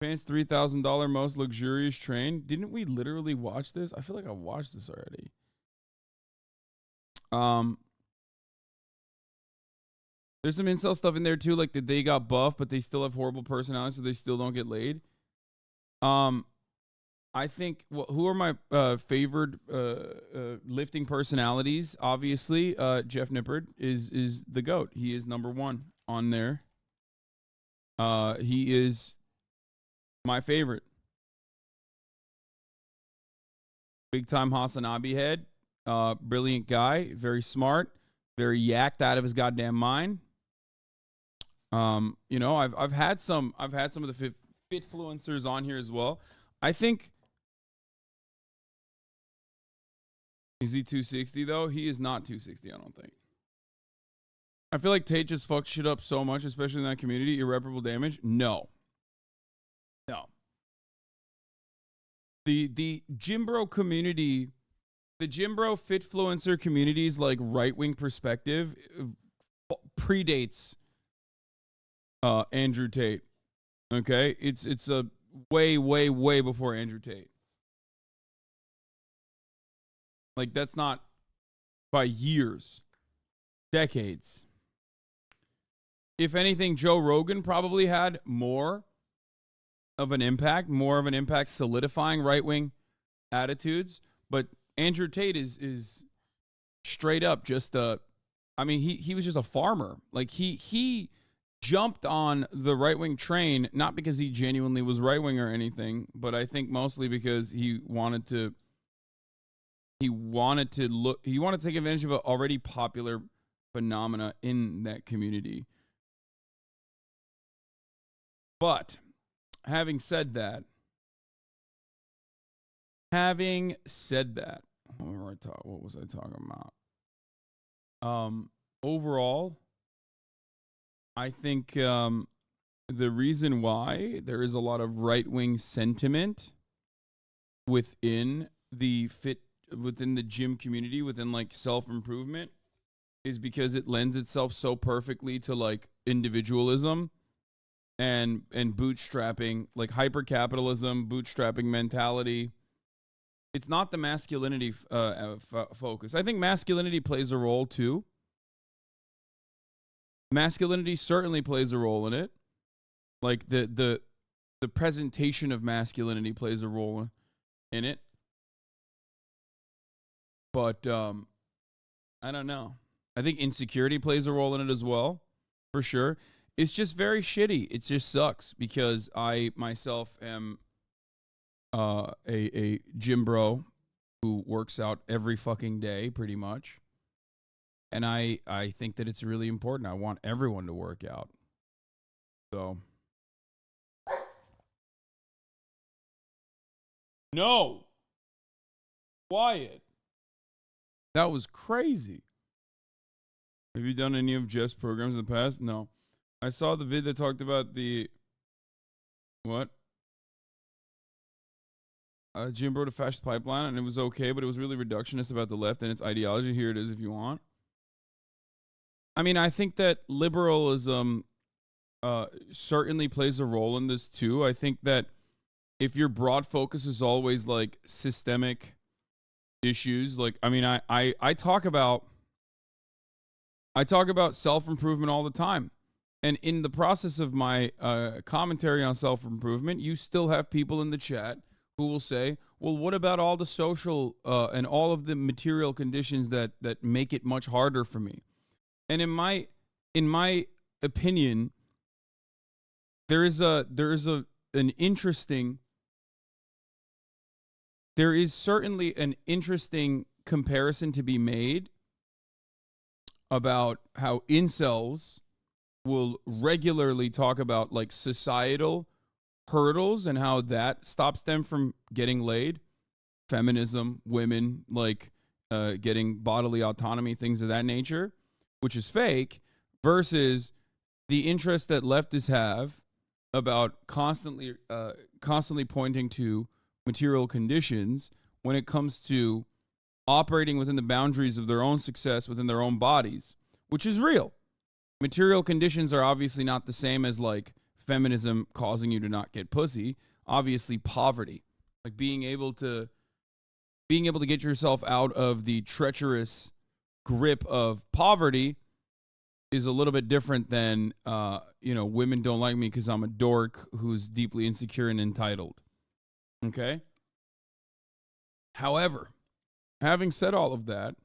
Japan's $3,000 most luxurious train. Didn't we literally watch this? I feel like I watched this already. There's some incel stuff in there too, like that they got buff, but they still have horrible personalities, so they still don't get laid. I think who are my favored lifting personalities? Obviously, Jeff Nippard is the GOAT. He is number one on there. He is my favorite. Big time Hasanabi head. Brilliant guy, very smart, very yacked out of his goddamn mind. You know, I've had some of the fitfluencers on here as well. I think, is he 260 though? He is not 260, I don't think. I feel like Tate just fucked shit up so much, especially in that community. Irreparable damage? No. The Jimbro community, the Jimbro fitfluencer community's like right-wing perspective predates Andrew Tate. Okay? It's a way before Andrew Tate. Like, that's not by years, decades. If anything, Joe Rogan probably had more of an impact solidifying right-wing attitudes. But Andrew Tate is straight up just he was just a farmer. Like, he jumped on the right-wing train, not because he genuinely was right-wing or anything, but I think mostly because he wanted to take advantage of an already popular phenomena in that community. But having said that, what was I talking about? Overall, I think the reason why there is a lot of right-wing sentiment within the gym community, within like self-improvement, is because it lends itself so perfectly to like individualism and bootstrapping, like hyper-capitalism, bootstrapping mentality. It's not the masculinity focus. I think masculinity plays a role too. Masculinity certainly plays a role in it. Like the presentation of masculinity plays a role in it. But I don't know. I think insecurity plays a role in it as well, for sure. It's just very shitty. It just sucks because I myself am a gym bro who works out every fucking day pretty much. And I think that it's really important. I want everyone to work out. So. No. Quiet. That was crazy. Have you done any of Jeff's programs in the past? No. I saw the vid that talked about the what? Jim Bro to Fascist Pipeline, and it was okay, but it was really reductionist about the left and its ideology. Here it is if you want. I mean, I think that liberalism certainly plays a role in this too. I think that if your broad focus is always like systemic issues, like, I mean, I talk about self-improvement all the time. And in the process of my commentary on self-improvement, you still have people in the chat who will say, well, what about all the social and all of the material conditions that make it much harder for me? And in my opinion, there is certainly an interesting comparison to be made about how incels will regularly talk about like societal hurdles and how that stops them from getting laid. Feminism, women, like getting bodily autonomy, things of that nature, which is fake, versus the interest that leftists have about constantly pointing to material conditions when it comes to operating within the boundaries of their own success within their own bodies, which is real. Material conditions are obviously not the same as like feminism causing you to not get pussy. Obviously, poverty, like being able to get yourself out of the treacherous grip of poverty is a little bit different than, women don't like me because I'm a dork who's deeply insecure and entitled. Okay? However, having said all of that,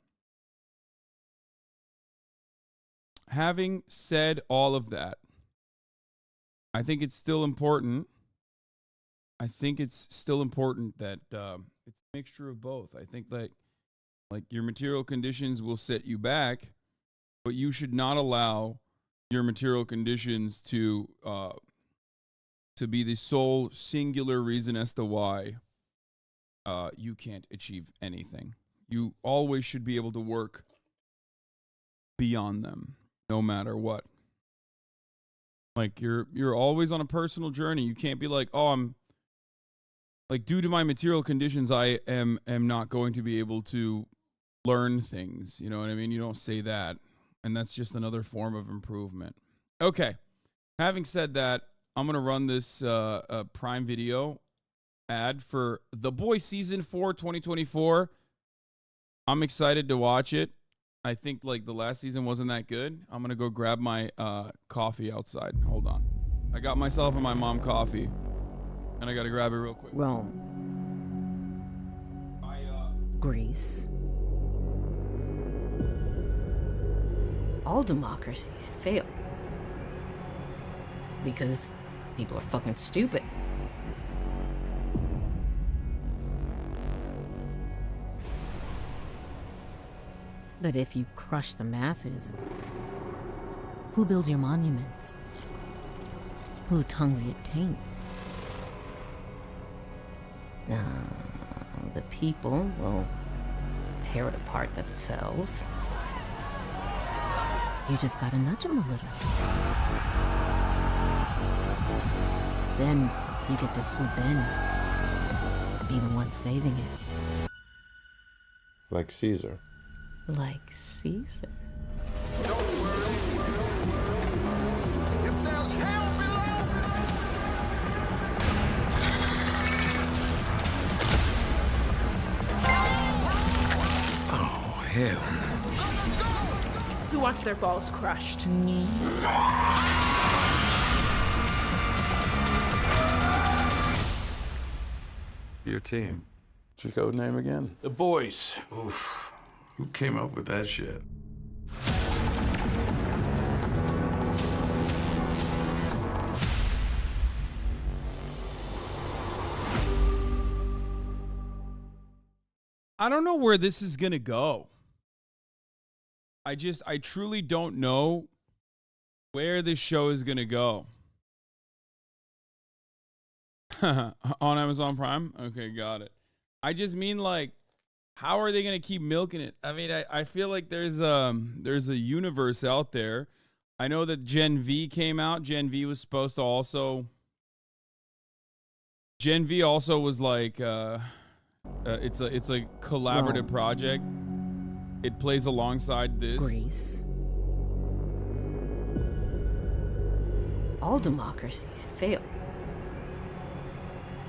I think it's still important. I think it's still important that it's a mixture of both. I think that like your material conditions will set you back, but you should not allow your material conditions to be the sole singular reason as to why you can't achieve anything. You always should be able to work beyond them, no matter what. Like you're always on a personal journey. You can't be like, oh, I'm like, due to my material conditions, I am not going to be able to learn things. You know what I mean? You don't say that. And that's just another form of improvement. Okay. Having said that, I'm going to run this Prime Video ad for The Boys Season 4 2024. I'm excited to watch it. I think like the last season wasn't that good. I'm going to go grab my coffee outside. Hold on. I got myself and my mom coffee. And I got to grab it real quick. Rome. Greece. All democracies fail. Because people are fucking stupid. But if you crush the masses, who builds your monuments? Who tongues your taint? The people will tear it apart themselves. You just gotta nudge them a little. Then you get to swoop in, be the one saving it. Like Caesar. Like Caesar. Don't worry. If there's hell below, oh hell! Who wants their balls crushed? Your team. What's your code name again? The Boys. Oof. Who came up with that shit? I don't know where this is going to go. I truly don't know where this show is going to go. On Amazon Prime? Okay, got it. I just mean like, how are they going to keep milking it? I mean, I feel like there's a universe out there. I know that Gen V came out. Gen V was supposed to also... Gen V also was like... it's a collaborative project. It plays alongside this. Greece. All democracies fail.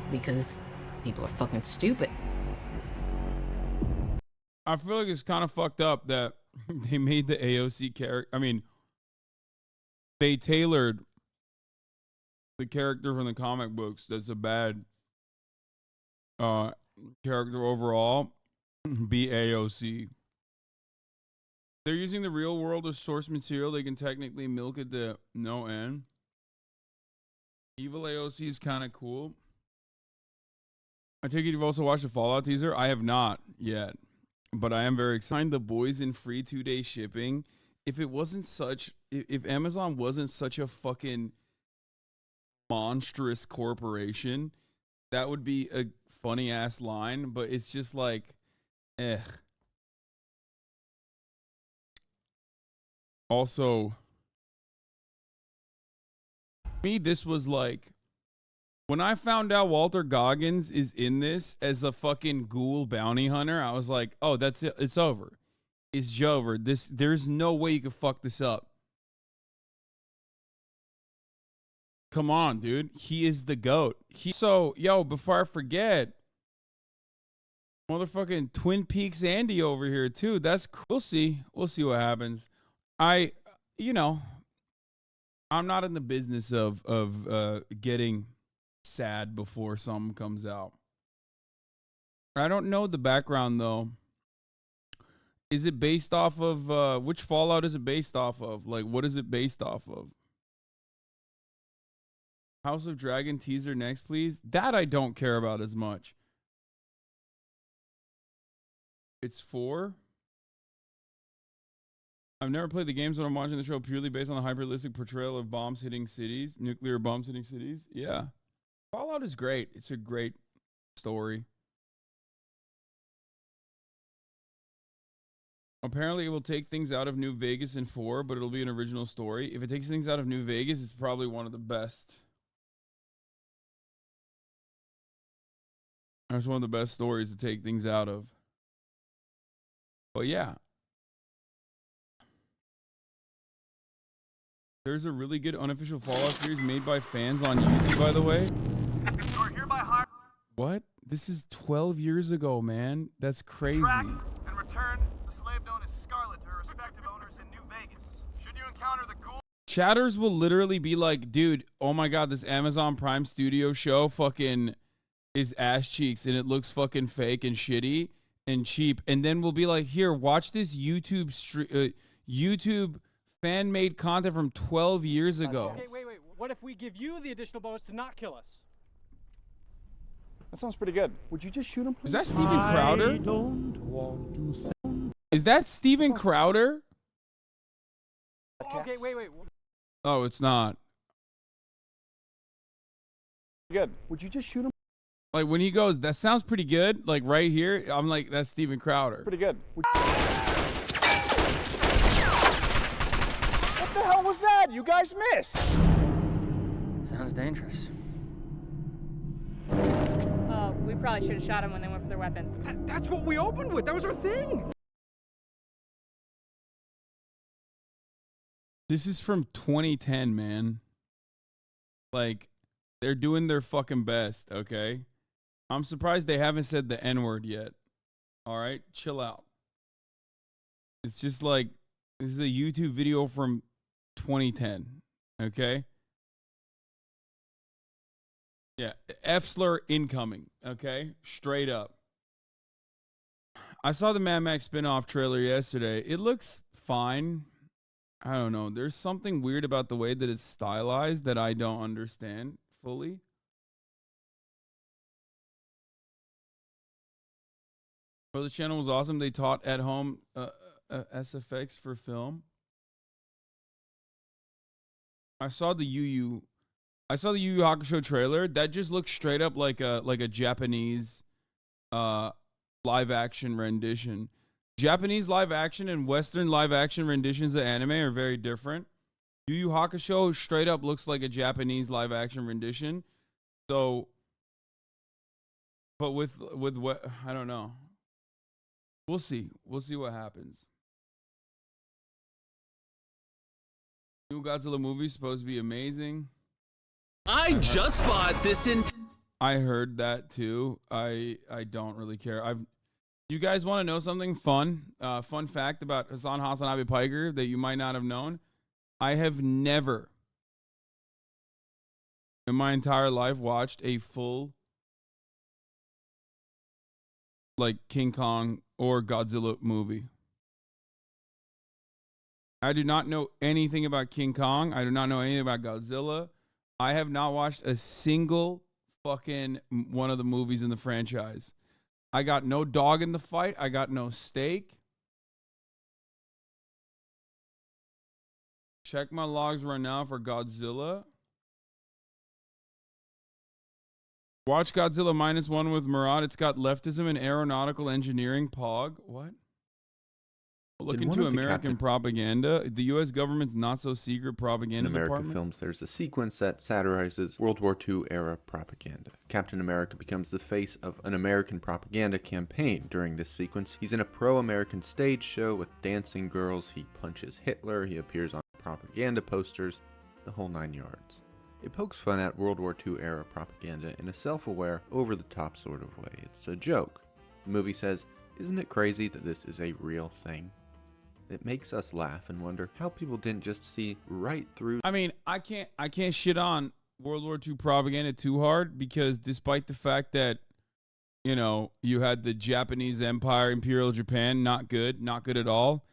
Because people are fucking stupid. I feel like it's kind of fucked up that they made the AOC character. I mean, they tailored the character from the comic books that's a bad character overall be AOC. They're using the real world as source material. They can technically milk it to no end. Evil AOC is kind of cool. I take it you've also watched the Fallout teaser. I have not yet, but I am very excited. The Boys in free 2-day shipping. If Amazon wasn't such a fucking monstrous corporation, that would be a funny ass line, but it's just like, eh. Also, me, this was like, when I found out Walter Goggins is in this as a fucking ghoul bounty hunter, I was like, oh, that's it. It's over. It's over. There's no way you could fuck this up. Come on, dude. He is the GOAT. So, yo, before I forget, motherfucking Twin Peaks Andy over here, too. That's cool. We'll see. We'll see what happens. You know, I'm not in the business of getting sad before something comes out. I don't know the background, though. Is it based off of, which Fallout is it based off of? Like, what is it based off of? House of Dragon teaser next, please. That I don't care about as much. It's 4. I've never played the games when I'm watching the show purely based on the hyper-realistic portrayal of bombs hitting cities, nuclear bombs hitting cities. Yeah. Fallout is great. It's a great story. Apparently, it will take things out of New Vegas in 4, but it'll be an original story. If it takes things out of New Vegas, it's probably one of the best. That's one of the best stories to take things out of. But yeah. There's a really good unofficial Fallout series made by fans on YouTube, by the way. What? This is 12 years ago, man. That's crazy. Track and return the slave known as Scarlet to her respective owners in New Vegas. Should you encounter the ghoul... Chatters will literally be like, dude, oh my god, this Amazon Prime Studio show fucking is ass cheeks and it looks fucking fake and shitty and cheap. And then we'll be like, here, watch this YouTube fan-made content from 12 years ago. Okay, wait. What if we give you the additional bonus to not kill us? That sounds pretty good. Would you just shoot him, please? Is that Steven Crowder? Is that Steven Crowder? Okay, wait. Oh, it's not. Good. Would you just shoot him? Like when he goes, that sounds pretty good. Like right here, I'm like, that's Steven Crowder. Pretty good. What the hell was that? You guys missed. Sounds dangerous. We probably should have shot them when they went for their weapons. That's what we opened with. That was our thing. This is from 2010, man. Like, they're doing their fucking best, okay? I'm surprised they haven't said the N-word yet. All right? Chill out. It's just like, this is a YouTube video from 2010, okay? Yeah, F-slur incoming, okay? Straight up. I saw the Mad Max spin-off trailer yesterday. It looks fine. I don't know. There's something weird about the way that it's stylized that I don't understand fully. Well, the channel was awesome. They taught at home SFX for film. I saw the Yu Yu Hakusho trailer. That just looks straight up like a Japanese live action rendition. Japanese live action and Western live action renditions of anime are very different. Yu Yu Hakusho straight up looks like a Japanese live action rendition. So, but with what, I don't know. We'll see. We'll see what happens. New Godzilla movie supposed to be amazing. I just bought this in. I heard that too. I don't really care. You guys want to know something fun? Fun fact about Hasanabi Piker that you might not have known. I have never in my entire life watched a full like King Kong or Godzilla movie. I do not know anything about King Kong. I do not know anything about Godzilla. I have not watched a single fucking one of the movies in the franchise. I got no dog in the fight. I got no stake. Check my logs right now for Godzilla. Watch Godzilla -1 with Murad. It's got leftism and aeronautical engineering. Pog. What? Look into American propaganda. The U.S. government's not-so-secret propaganda in American department. films, there's a sequence that satirizes World War II era propaganda. Captain America becomes the face of an American propaganda campaign. During this sequence, he's in a pro-American stage show with dancing girls. He punches Hitler. He appears on propaganda posters. The whole 9 yards. It pokes fun at World War II era propaganda in a self-aware, over-the-top sort of way. It's a joke. The movie says, "Isn't it crazy that this is a real thing?" It makes us laugh and wonder how people didn't just see right through. I mean, I can't shit on World War II propaganda too hard, because despite the fact that, you know, you had the Japanese Empire, Imperial Japan, not good at all.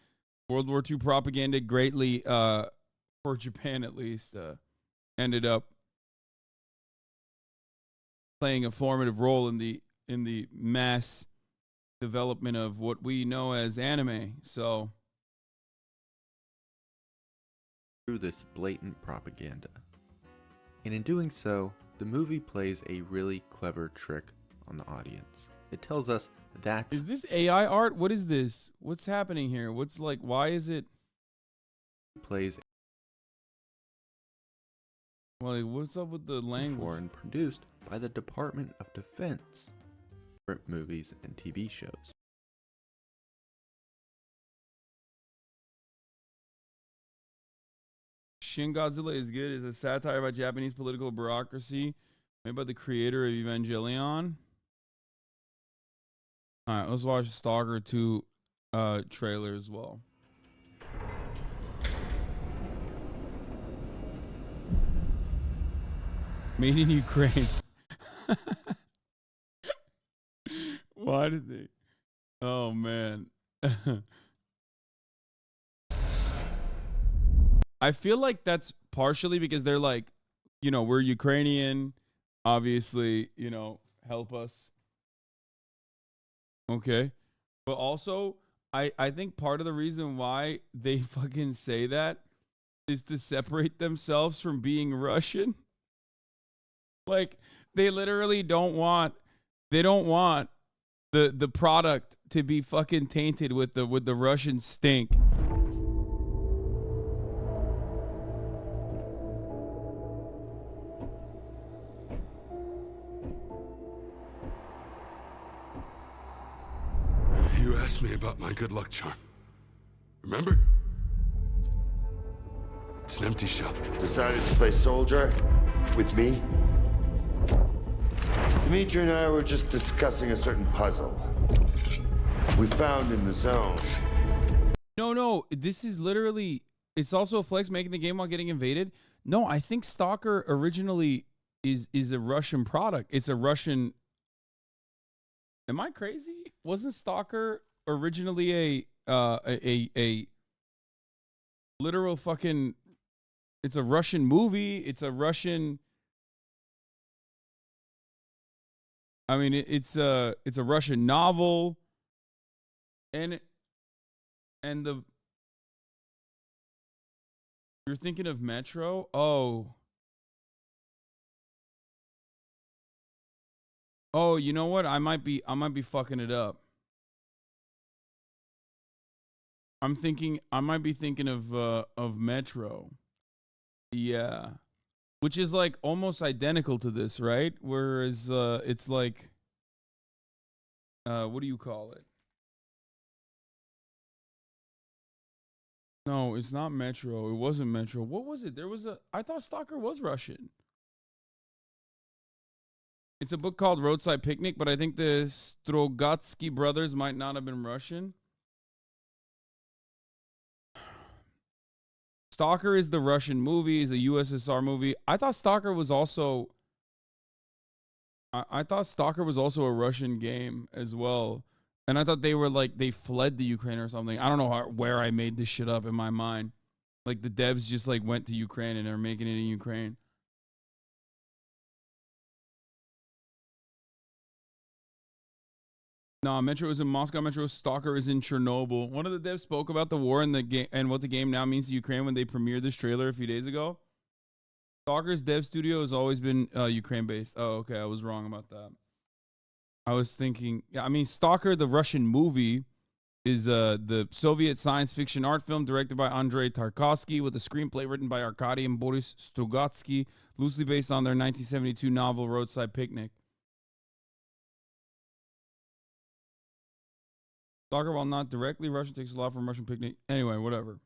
World War II propaganda greatly, for Japan at least, ended up playing a formative role in the mass development of what we know as anime. So through this blatant propaganda. And in doing so, the movie plays a really clever trick on the audience. It tells us that is this AI art? What is this? What's happening here? Why is it plays well, what's up with the language? and produced by the Department of Defense for movies and TV shows. Shin Godzilla is good. It's a satire about Japanese political bureaucracy made by the creator of Evangelion. All right, let's watch Stalker 2 trailer as well. Made in Ukraine. Why did they? Oh, man. I feel like that's partially because they're like, you know, we're Ukrainian. Obviously, you know, help us. Okay. But also, I think part of the reason why they fucking say that is to separate themselves from being Russian. Like, they literally don't want the product to be fucking tainted with the Russian stink. You asked me about my good luck charm. Remember? It's an empty shell. Decided to play soldier with me? Dimitri and I were just discussing a certain puzzle we found in the zone. No, this is literally, it's also a flex making the game while getting invaded. No, I think Stalker originally is a Russian product. It's a Russian. Am I crazy? Wasn't Stalker originally a literal fucking, it's a Russian movie. It's a Russian, I mean, it's a Russian novel. And the, you're thinking of Metro? Oh, you know what? I might be fucking it up. I might be thinking of Metro. Yeah. Which is like almost identical to this, right? Whereas it's like what do you call it? No, it's not Metro. It wasn't Metro. What was it? I thought Stalker was Russian. It's a book called Roadside Picnic, but I think the Strogatsky brothers might not have been Russian. Stalker is the Russian movie, is a USSR movie. I thought Stalker was also a Russian game as well. And I thought they were like, they fled the Ukraine or something. I don't know where I made this shit up in my mind. Like the devs just like went to Ukraine and they're making it in Ukraine. No, Metro is in Moscow. Metro Stalker is in Chernobyl. One of the devs spoke about the war and the game and what the game now means to Ukraine when they premiered this trailer a few days ago. Stalker's dev studio has always been Ukraine based. Oh, okay, I was wrong about that. I was thinking, yeah, I mean, Stalker, the Russian movie, is the Soviet science fiction art film directed by Andrei Tarkovsky with a screenplay written by Arkady and Boris Strugatsky, loosely based on their 1972 novel Roadside Picnic. Stalker, while not directly Russian, takes a lot from Russian Picnic. Anyway, whatever.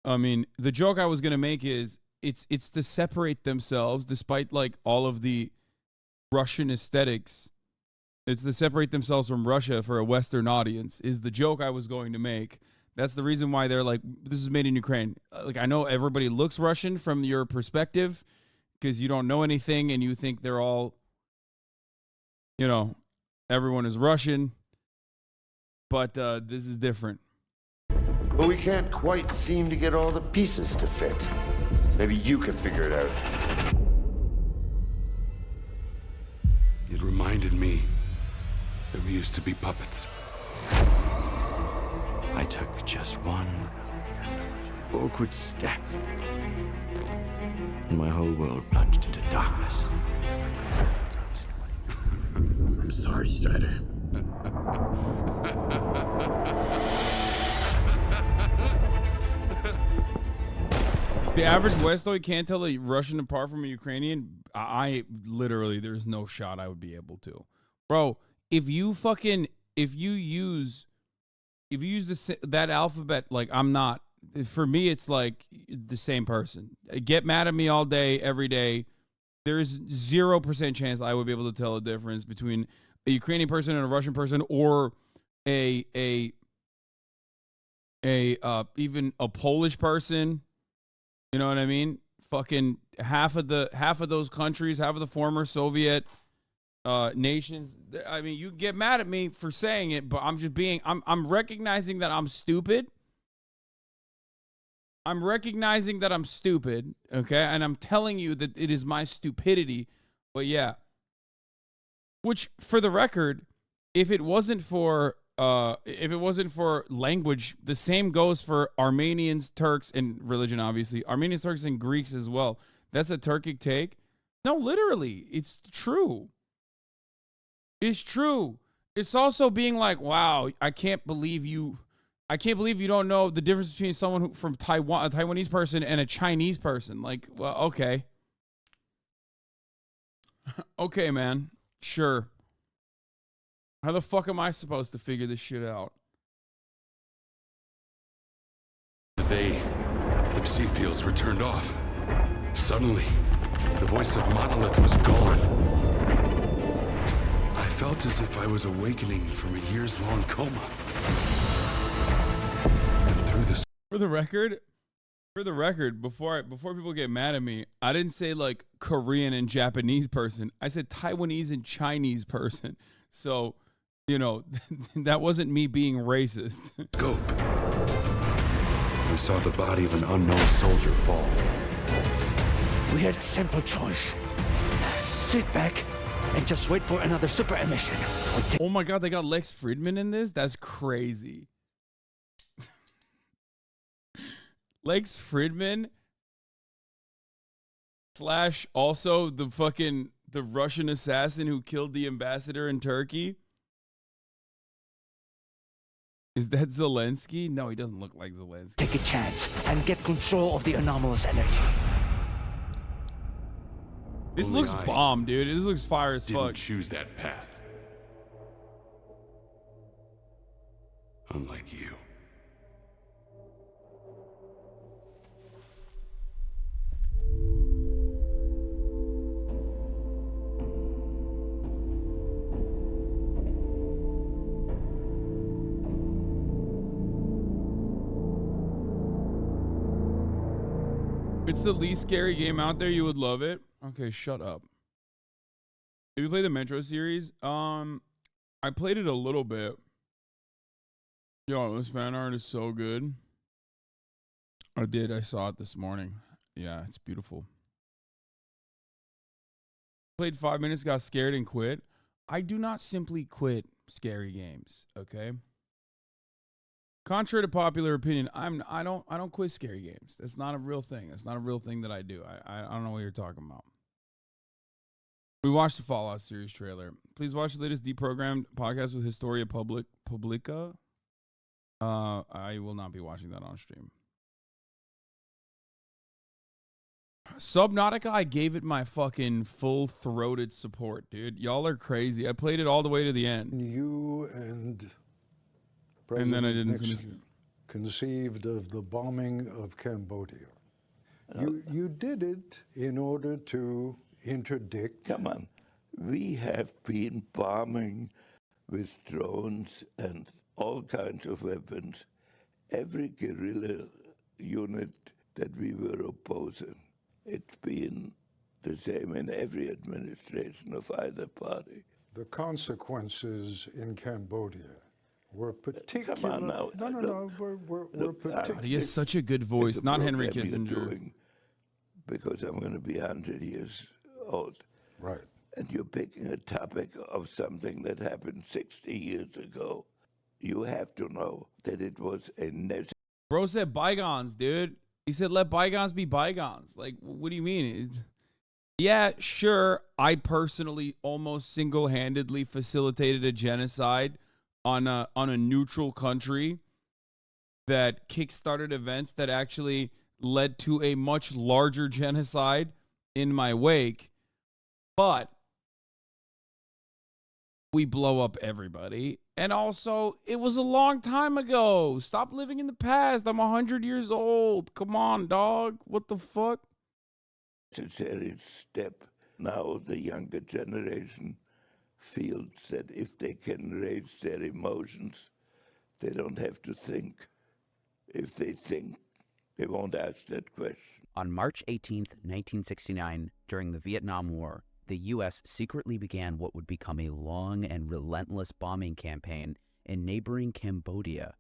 I mean, the joke I was gonna make is it's to separate themselves, despite like all of the Russian aesthetics. It's to separate themselves from Russia for a Western audience. Is the joke I was going to make. That's the reason why they're like, this is made in Ukraine. Like, I know everybody looks Russian from your perspective because you don't know anything and you think they're all, you know, everyone is Russian. But this is different. But we can't quite seem to get all the pieces to fit. Maybe you can figure it out. It reminded me that we used to be puppets. I took just one awkward step, and my whole world plunged into darkness. I'm sorry, Strider. The average Westoid can't tell a Russian apart from a Ukrainian. I literally, there's no shot I would be able to. Bro, if you use that alphabet, like, I'm not, for me, it's like the same person. Get mad at me all day, every day. There's 0% chance I would be able to tell a difference between a Ukrainian person and a Russian person, or even a Polish person. You know what I mean? Fucking half of those countries, half of the former Soviet nations. I mean, you get mad at me for saying it, but I'm recognizing that I'm stupid. I'm recognizing that I'm stupid, okay? And I'm telling you that it is my stupidity. But yeah. Which, for the record, if it wasn't for language, the same goes for Armenians, Turks, and religion, obviously. Armenians, Turks, and Greeks as well. That's a Turkic take. No, literally, it's true. It's true. It's also being like, wow, I can't believe you don't know the difference between someone from Taiwan, a Taiwanese person, and a Chinese person. Like, well, okay. Okay, man. Sure. How the fuck am I supposed to figure this shit out? The day the perceived fields were turned off, suddenly, the voice of Monolith was gone. I felt as if I was awakening from a years-long coma. And through this... For the record, before people get mad at me, I didn't say like Korean and Japanese person. I said Taiwanese and Chinese person. So, you know, that wasn't me being racist. Scope. We saw the body of an unknown soldier fall. We had a simple choice. Sit back and just wait for another super emission. Oh my God, they got Lex Fridman in this? That's crazy. Lex Fridman / also the Russian assassin who killed the ambassador in Turkey. Is that Zelensky? No, he doesn't look like Zelensky. Take a chance and get control of the anomalous energy. This looks bomb, dude. This looks fire as fuck. Didn't choose that path. Unlike you. It's the least scary game out there. You would love it. Okay, shut up. Did you play the Metro series? I played it a little bit. Yo, this fan art is so good. I did. I saw it this morning. Yeah, it's beautiful. Played 5 minutes, got scared, and quit. I do not simply quit scary games, okay? Contrary to popular opinion, I don't quit scary games. That's not a real thing. That's not a real thing that I do. I don't know what you're talking about. We watched the Fallout series trailer. Please watch the latest deprogrammed podcast with Historia Publica. I will not be watching that on stream. Subnautica, I gave it my fucking full-throated support, dude. Y'all are crazy. I played it all the way to the end. You and then I didn't finish it. conceived of the bombing of Cambodia. You did it in order to interdict. Come on. We have been bombing with drones and all kinds of weapons every guerrilla unit that we were opposing. It's been the same in every administration of either party. The consequences in Cambodia were particular. Come on now. No. We're particular. He has such a good voice. Not Henry Program you're Kissinger. doing, because I'm going to be 100 years old. Right. And you're picking a topic of something that happened 60 years ago. You have to know that it was a necessary. Bro said bygones, dude. He said let bygones be bygones. Like, what do you mean? Yeah, sure. I personally almost single-handedly facilitated a genocide on a neutral country that kickstarted events that actually led to a much larger genocide in my wake. But we blow up everybody. And also, it was a long time ago. Stop living in the past. I'm 100 years old. Come on, dog. What the fuck? Necessary step. Now the younger generation feels that if they can raise their emotions, they don't have to think. If they think, they won't ask that question. On March 18th, 1969, during the Vietnam War, the U.S. secretly began what would become a long and relentless bombing campaign in neighboring Cambodia.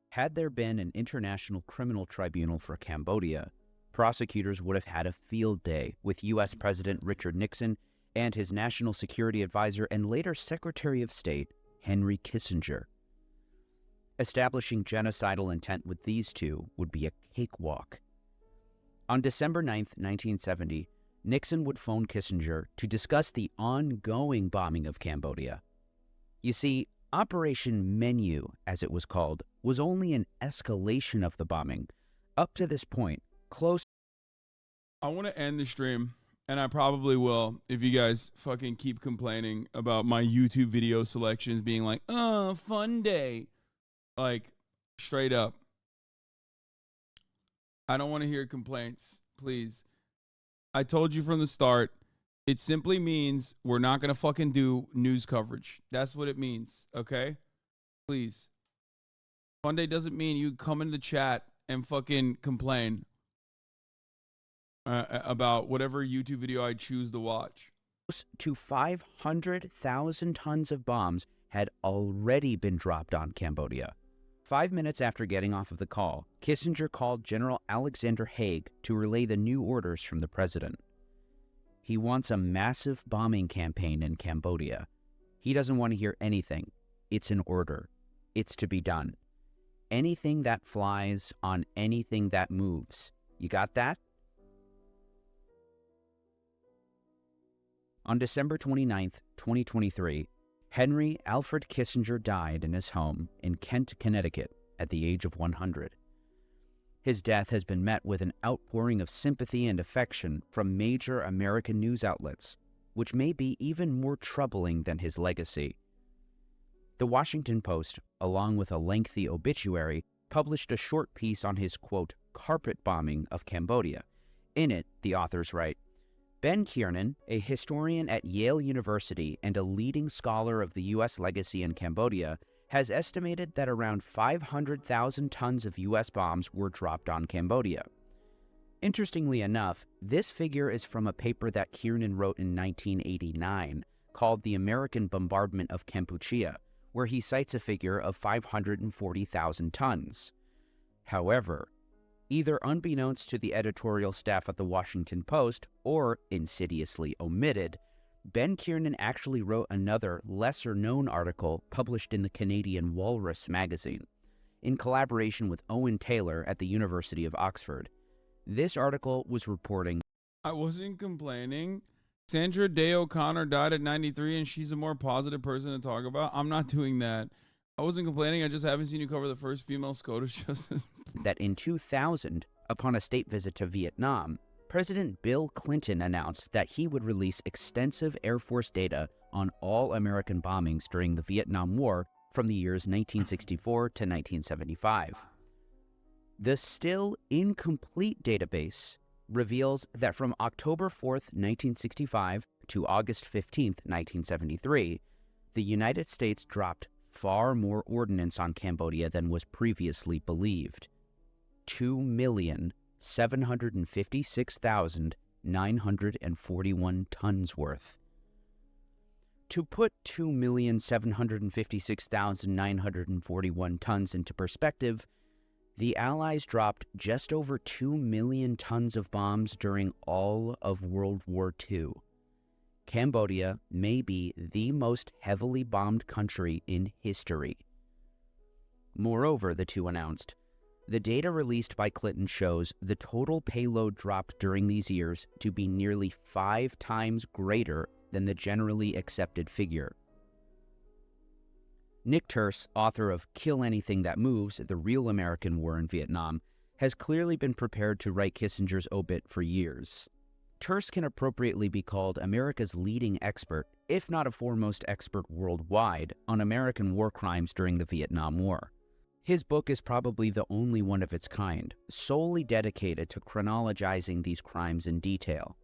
Had there been an international criminal tribunal for Cambodia, prosecutors would have had a field day with U.S. President Richard Nixon and his national security advisor and later Secretary of State, Henry Kissinger. Establishing genocidal intent with these two would be a cakewalk. On December 9th, 1970, Nixon would phone Kissinger to discuss the ongoing bombing of Cambodia. You see, Operation Menu, as it was called, was only an escalation of the bombing. Up to this point, close. I want to end the stream, and I probably will if you guys fucking keep complaining about my YouTube video selections being like, oh, Funday. Like, straight up. I don't want to hear complaints, please. I told you from the start, it simply means we're not going to fucking do news coverage. That's what it means, okay? Please. Funday doesn't mean you come into the chat and fucking complain about whatever YouTube video I choose to watch. Close to 500,000 tons of bombs had already been dropped on Cambodia. 5 minutes after getting off of the call, Kissinger called General Alexander Haig to relay the new orders from the president. He wants a massive bombing campaign in Cambodia. He doesn't want to hear anything. It's an order. It's to be done. Anything that flies on anything that moves. You got that? On December 29th, 2023, Henry Alfred Kissinger died in his home in Kent, Connecticut, at the age of 100. His death has been met with an outpouring of sympathy and affection from major American news outlets, which may be even more troubling than his legacy. The Washington Post, along with a lengthy obituary, published a short piece on his, quote, carpet bombing of Cambodia. In it, the authors write, Ben Kiernan, a historian at Yale University and a leading scholar of the U.S. legacy in Cambodia, has estimated that around 500,000 tons of U.S. bombs were dropped on Cambodia. Interestingly enough, this figure is from a paper that Kiernan wrote in 1989 called The American Bombardment of Kampuchea, where he cites a figure of 540,000 tons. However, either unbeknownst to the editorial staff at the Washington Post or insidiously omitted, Ben Kiernan actually wrote another, lesser-known article published in the Canadian Walrus magazine, in collaboration with Owen Taylor at the University of Oxford. This article was reporting, I wasn't complaining. Sandra Day O'Connor died at 93 and she's a more positive person to talk about. I'm not doing that. I wasn't complaining. I just haven't seen you cover the first female SCOTUS justice. that in 2000, upon a state visit to Vietnam, President Bill Clinton announced that he would release extensive Air Force data on all American bombings during the Vietnam War from the years 1964 to 1975. The still incomplete database reveals that from October 4th, 1965 to August 15th, 1973, the United States dropped far more ordnance on Cambodia than was previously believed. 2,756,941 tons worth. To put 2,756,941 tons into perspective, the Allies dropped just over 2 million tons of bombs during all of World War II. Cambodia may be the most heavily bombed country in history. Moreover, the two announced, the data released by Clinton shows the total payload dropped during these years to be nearly 5 times greater than the generally accepted figure. Nick Turse, author of Kill Anything That Moves, The Real American War in Vietnam, has clearly been prepared to write Kissinger's obit for years. Turse can appropriately be called America's leading expert, if not a foremost expert worldwide, on American war crimes during the Vietnam War. His book is probably the only one of its kind, solely dedicated to chronologizing these crimes in detail.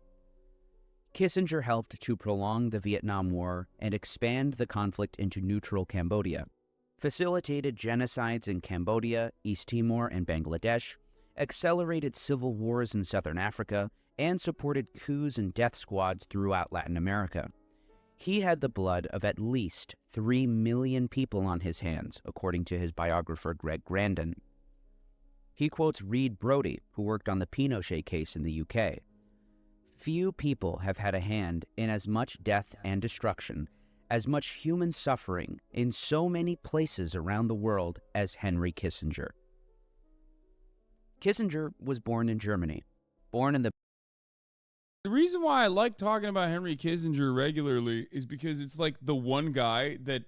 Kissinger helped to prolong the Vietnam War and expand the conflict into neutral Cambodia, facilitated genocides in Cambodia, East Timor, and Bangladesh, accelerated civil wars in southern Africa, and supported coups and death squads throughout Latin America. He had the blood of at least 3 million people on his hands, according to his biographer Greg Grandin. He quotes Reed Brody, who worked on the Pinochet case in the UK. Few people have had a hand in as much death and destruction, as much human suffering in so many places around the world as Henry Kissinger. Kissinger was born in Germany, born in the reason why I like talking about Henry Kissinger regularly is because it's like the one guy that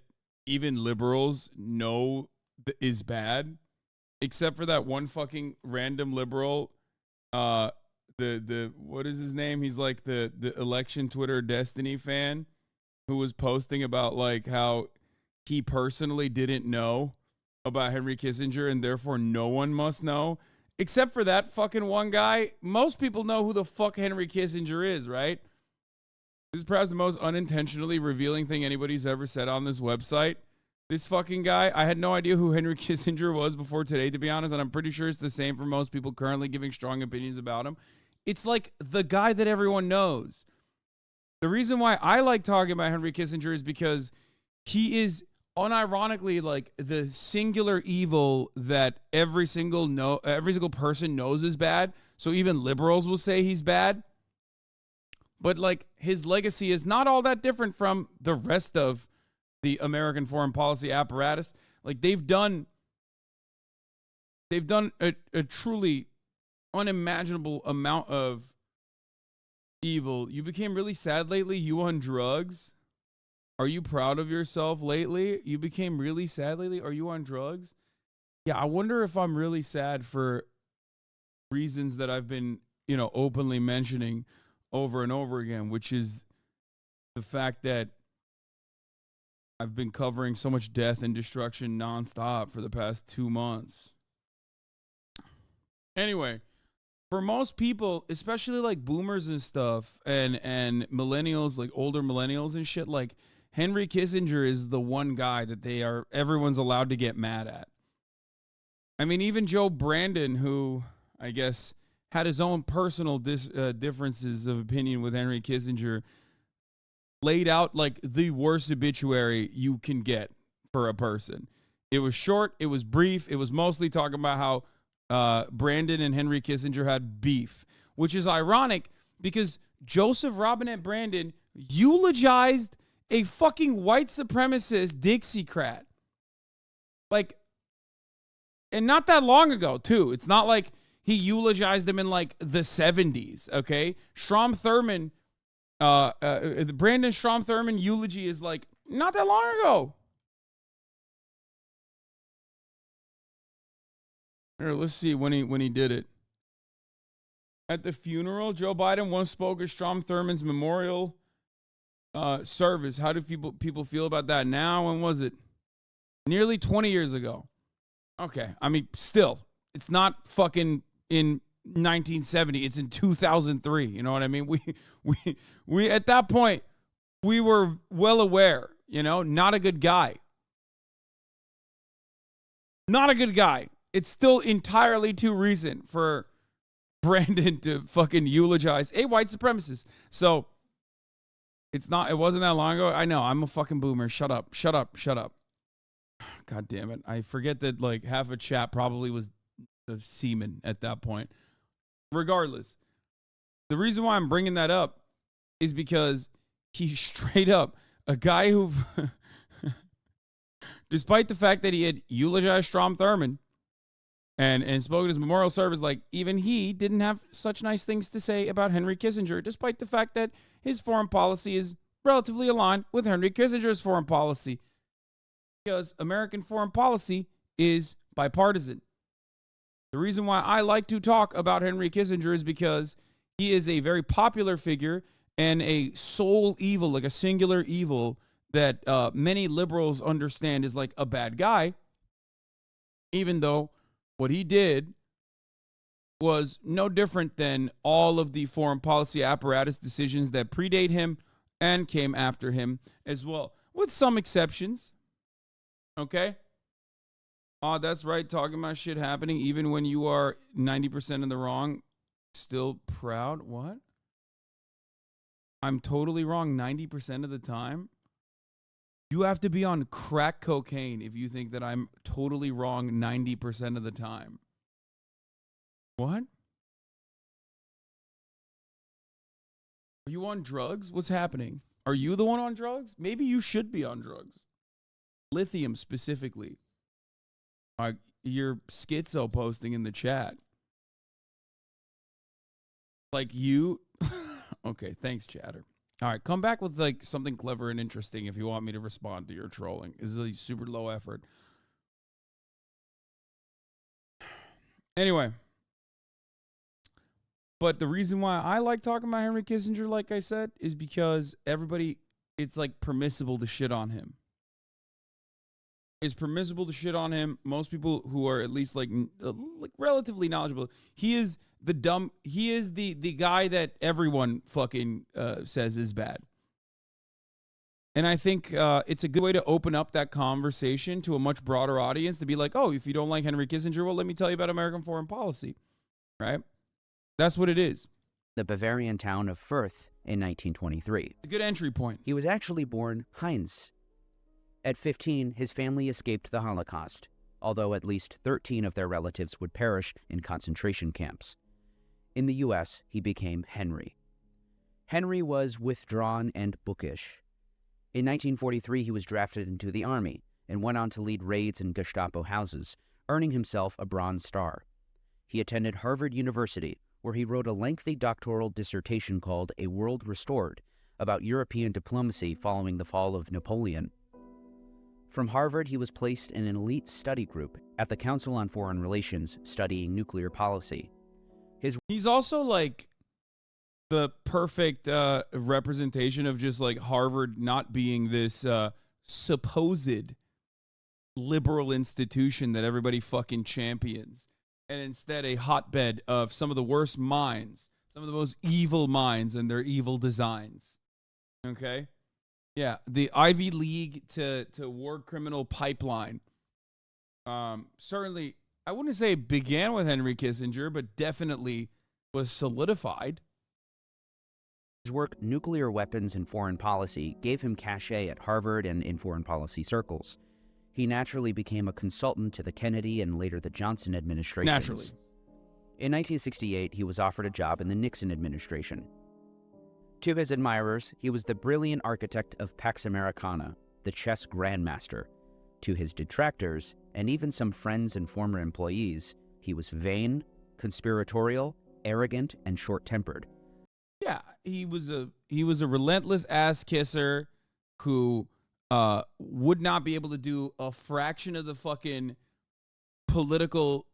even liberals know is bad, except for that one fucking random liberal, the what is his name? He's like the election Twitter Destiny fan who was posting about like how he personally didn't know about Henry Kissinger and therefore no one must know. Except for that fucking one guy, most people know who the fuck Henry Kissinger is, right? This is perhaps the most unintentionally revealing thing anybody's ever said on this website. This fucking guy, I had no idea who Henry Kissinger was before today, to be honest, and I'm pretty sure it's the same for most people currently giving strong opinions about him. It's like the guy that everyone knows. The reason why I like talking about Henry Kissinger is because he is unironically like the singular evil that every single person knows is bad. So even liberals will say he's bad. But like his legacy is not all that different from the rest of the American foreign policy apparatus. Like they've done a truly unimaginable amount of evil. You became really sad lately. You on drugs? Are you proud of yourself lately? You became really sad lately. Are you on drugs? Yeah, I wonder if I'm really sad for reasons that I've been, openly mentioning over and over again, which is the fact that I've been covering so much death and destruction nonstop for the past 2 months. Anyway, for most people, especially like boomers and stuff and millennials, like older millennials and shit, like Henry Kissinger is the one guy that everyone's allowed to get mad at. I mean, even Joe Brandon, who I guess had his own personal differences of opinion with Henry Kissinger, laid out like the worst obituary you can get for a person. It was short, it was brief, it was mostly talking about how Brandon and Henry Kissinger had beef, which is ironic because Joseph Robinette Brandon eulogized a fucking white supremacist Dixiecrat. Like, and not that long ago, too. It's not like he eulogized him in like the 70s, okay? Strom Thurmond, the Brandon Strom Thurmond eulogy is like not that long ago. Here, let's see when he did it. At the funeral, Joe Biden once spoke at Strom Thurmond's memorial service. How do people feel about that now? When was it? Nearly 20 years ago. Okay, I mean, still It's not fucking in 1970. It's in 2003. You know what I mean? We at that point, we were well aware, not a good guy. Not a good guy. It's still entirely too recent for Brandon to fucking eulogize a white supremacist. So it wasn't that long ago. I know, I'm a fucking boomer. Shut up. God damn it. I forget that like half a chat probably was a semen at that point. Regardless, the reason why I'm bringing that up is because he straight up, a guy who, despite the fact that he had eulogized Strom Thurmond and spoke at his memorial service, like even he didn't have such nice things to say about Henry Kissinger, despite the fact that his foreign policy is relatively aligned with Henry Kissinger's foreign policy. Because American foreign policy is bipartisan. The reason why I like to talk about Henry Kissinger is because he is a very popular figure and a sole evil, like a singular evil that many liberals understand is like a bad guy, even though what he did was no different than all of the foreign policy apparatus decisions that predate him and came after him as well, with some exceptions. Okay? Oh, that's right. Talking about shit happening even when you are 90% in the wrong. Still proud? What? I'm totally wrong 90% of the time? You have to be on crack cocaine if you think that I'm totally wrong 90% of the time. What? Are you on drugs? What's happening? Are you the one on drugs? Maybe you should be on drugs. Lithium specifically. You're schizo posting in the chat. Like you? Okay, thanks, chatter. All right, come back with like something clever and interesting if you want me to respond to your trolling. This is a super low effort. Anyway. But the reason why I like talking about Henry Kissinger, like I said, is because it's like permissible to shit on him. It's permissible to shit on him. Most people who are at least like relatively knowledgeable, he is the guy that everyone fucking says is bad. And I think it's a good way to open up that conversation to a much broader audience to be like, oh, if you don't like Henry Kissinger, well, let me tell you about American foreign policy, right? That's what it is. The Bavarian town of Fürth in 1923. A good entry point. He was actually born Heinz. At 15, his family escaped the Holocaust, although at least 13 of their relatives would perish in concentration camps. In the U.S., he became Henry. Henry was withdrawn and bookish. In 1943, he was drafted into the Army and went on to lead raids in Gestapo houses, earning himself a Bronze Star. He attended Harvard University, where he wrote a lengthy doctoral dissertation called A World Restored about European diplomacy following the fall of Napoleon. From Harvard, he was placed in an elite study group at the Council on Foreign Relations studying nuclear policy. He's also like the perfect representation of just like Harvard not being this supposed liberal institution that everybody fucking champions, and instead a hotbed of some of the worst minds, some of the most evil minds and their evil designs. Okay? Yeah, the Ivy League to war criminal pipeline. Certainly, I wouldn't say it began with Henry Kissinger, but definitely was solidified. His work, Nuclear Weapons and Foreign Policy, gave him cachet at Harvard and in foreign policy circles. He naturally became a consultant to the Kennedy and later the Johnson administrations. Naturally. In 1968, he was offered a job in the Nixon administration. To his admirers, he was the brilliant architect of Pax Americana, the chess grandmaster. To his detractors, and even some friends and former employees, he was vain, conspiratorial, arrogant, and short-tempered. Yeah, he was a relentless ass kisser who would not be able to do a fraction of the fucking political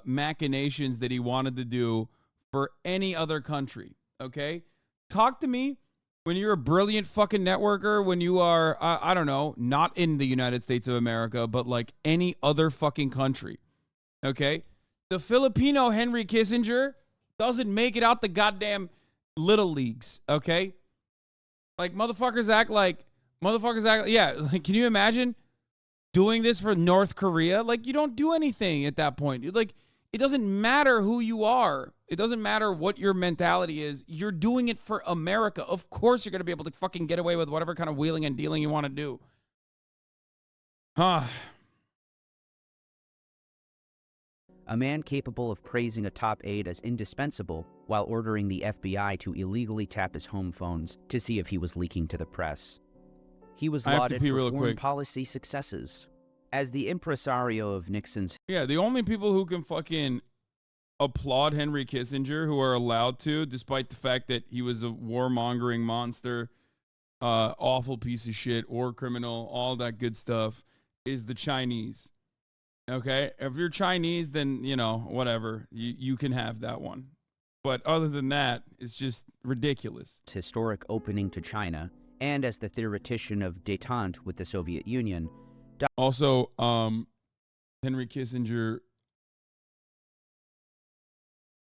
machinations that he wanted to do for any other country. Okay? Talk to me when you're a brilliant fucking networker, when you are, I don't know, not in the United States of America, but like any other fucking country. Okay? The Filipino Henry Kissinger doesn't make it out the goddamn little leagues, okay? Like, motherfuckers act like, yeah, like, can you imagine doing this for North Korea? Like, you don't do anything at that point. Like, it doesn't matter who you are. It doesn't matter what your mentality is. You're doing it for America. Of course you're going to be able to fucking get away with whatever kind of wheeling and dealing you want to do. A man capable of praising a top aide as indispensable while ordering the FBI to illegally tap his home phones to see if he was leaking to the press. He was lauded for foreign policy successes. As the impresario of Nixon's... Yeah, the only people who can fucking applaud Henry Kissinger, who are allowed to, despite the fact that he was a warmongering monster, awful piece of shit, war criminal, all that good stuff, is the Chinese. Okay? If you're Chinese, then, you know, whatever. You can have that one. But other than that, it's just ridiculous. Historic opening to China, and as the theoretician of détente with the Soviet Union. Also, Henry Kissinger,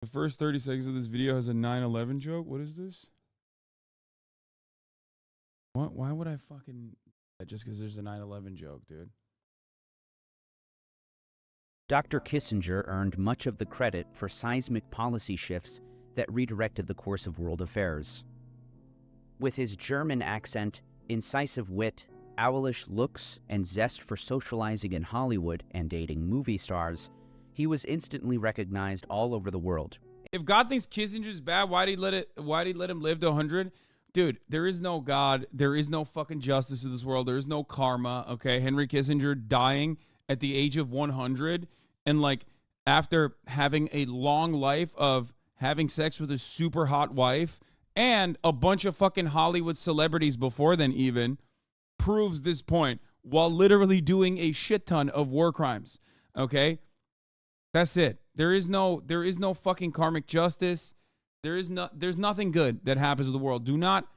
the first 30 seconds of this video has a 9/11 joke. What is this? What? Why would I fucking... Just because there's a 9/11 joke, dude. Dr. Kissinger earned much of the credit for seismic policy shifts that redirected the course of world affairs. With his German accent, incisive wit, owlish looks, and zest for socializing in Hollywood and dating movie stars, he was instantly recognized all over the world. If God thinks Kissinger's bad, why'd he let him live to 100? Dude, there is no God. There is no fucking justice in this world. There is no karma, okay? Henry Kissinger dying at the age of 100 and, like, after having a long life of having sex with a super hot wife and a bunch of fucking Hollywood celebrities before then even, proves this point while literally doing a shit ton of war crimes. Okay? That's it. There is no fucking karmic justice. There's nothing good that happens in the world. Do not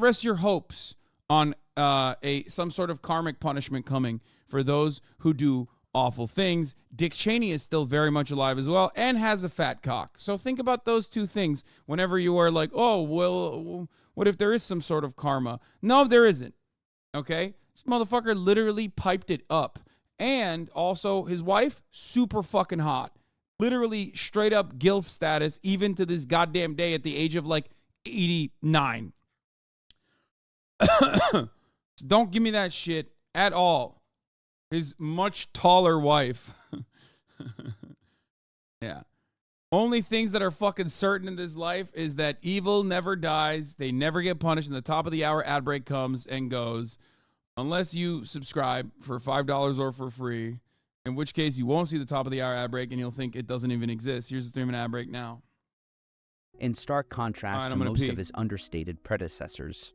rest your hopes on some sort of karmic punishment coming for those who do awful things. Dick Cheney is still very much alive as well and has a fat cock. So think about those two things whenever you are like, oh, well, what if there is some sort of karma? No, there isn't. Okay? This motherfucker literally piped it up. And also his wife, super fucking hot. Literally straight up GILF status, even to this goddamn day at the age of like 89. Don't give me that shit at all. His much taller wife. Yeah. Only things that are fucking certain in this life is that evil never dies. They never get punished. And the top of the hour ad break comes and goes. Unless you subscribe for $5 or for free. In which case you won't see the top of the hour ad break and you'll think it doesn't even exist. Here's the 3-minute ad break now. In stark contrast to most of his understated predecessors.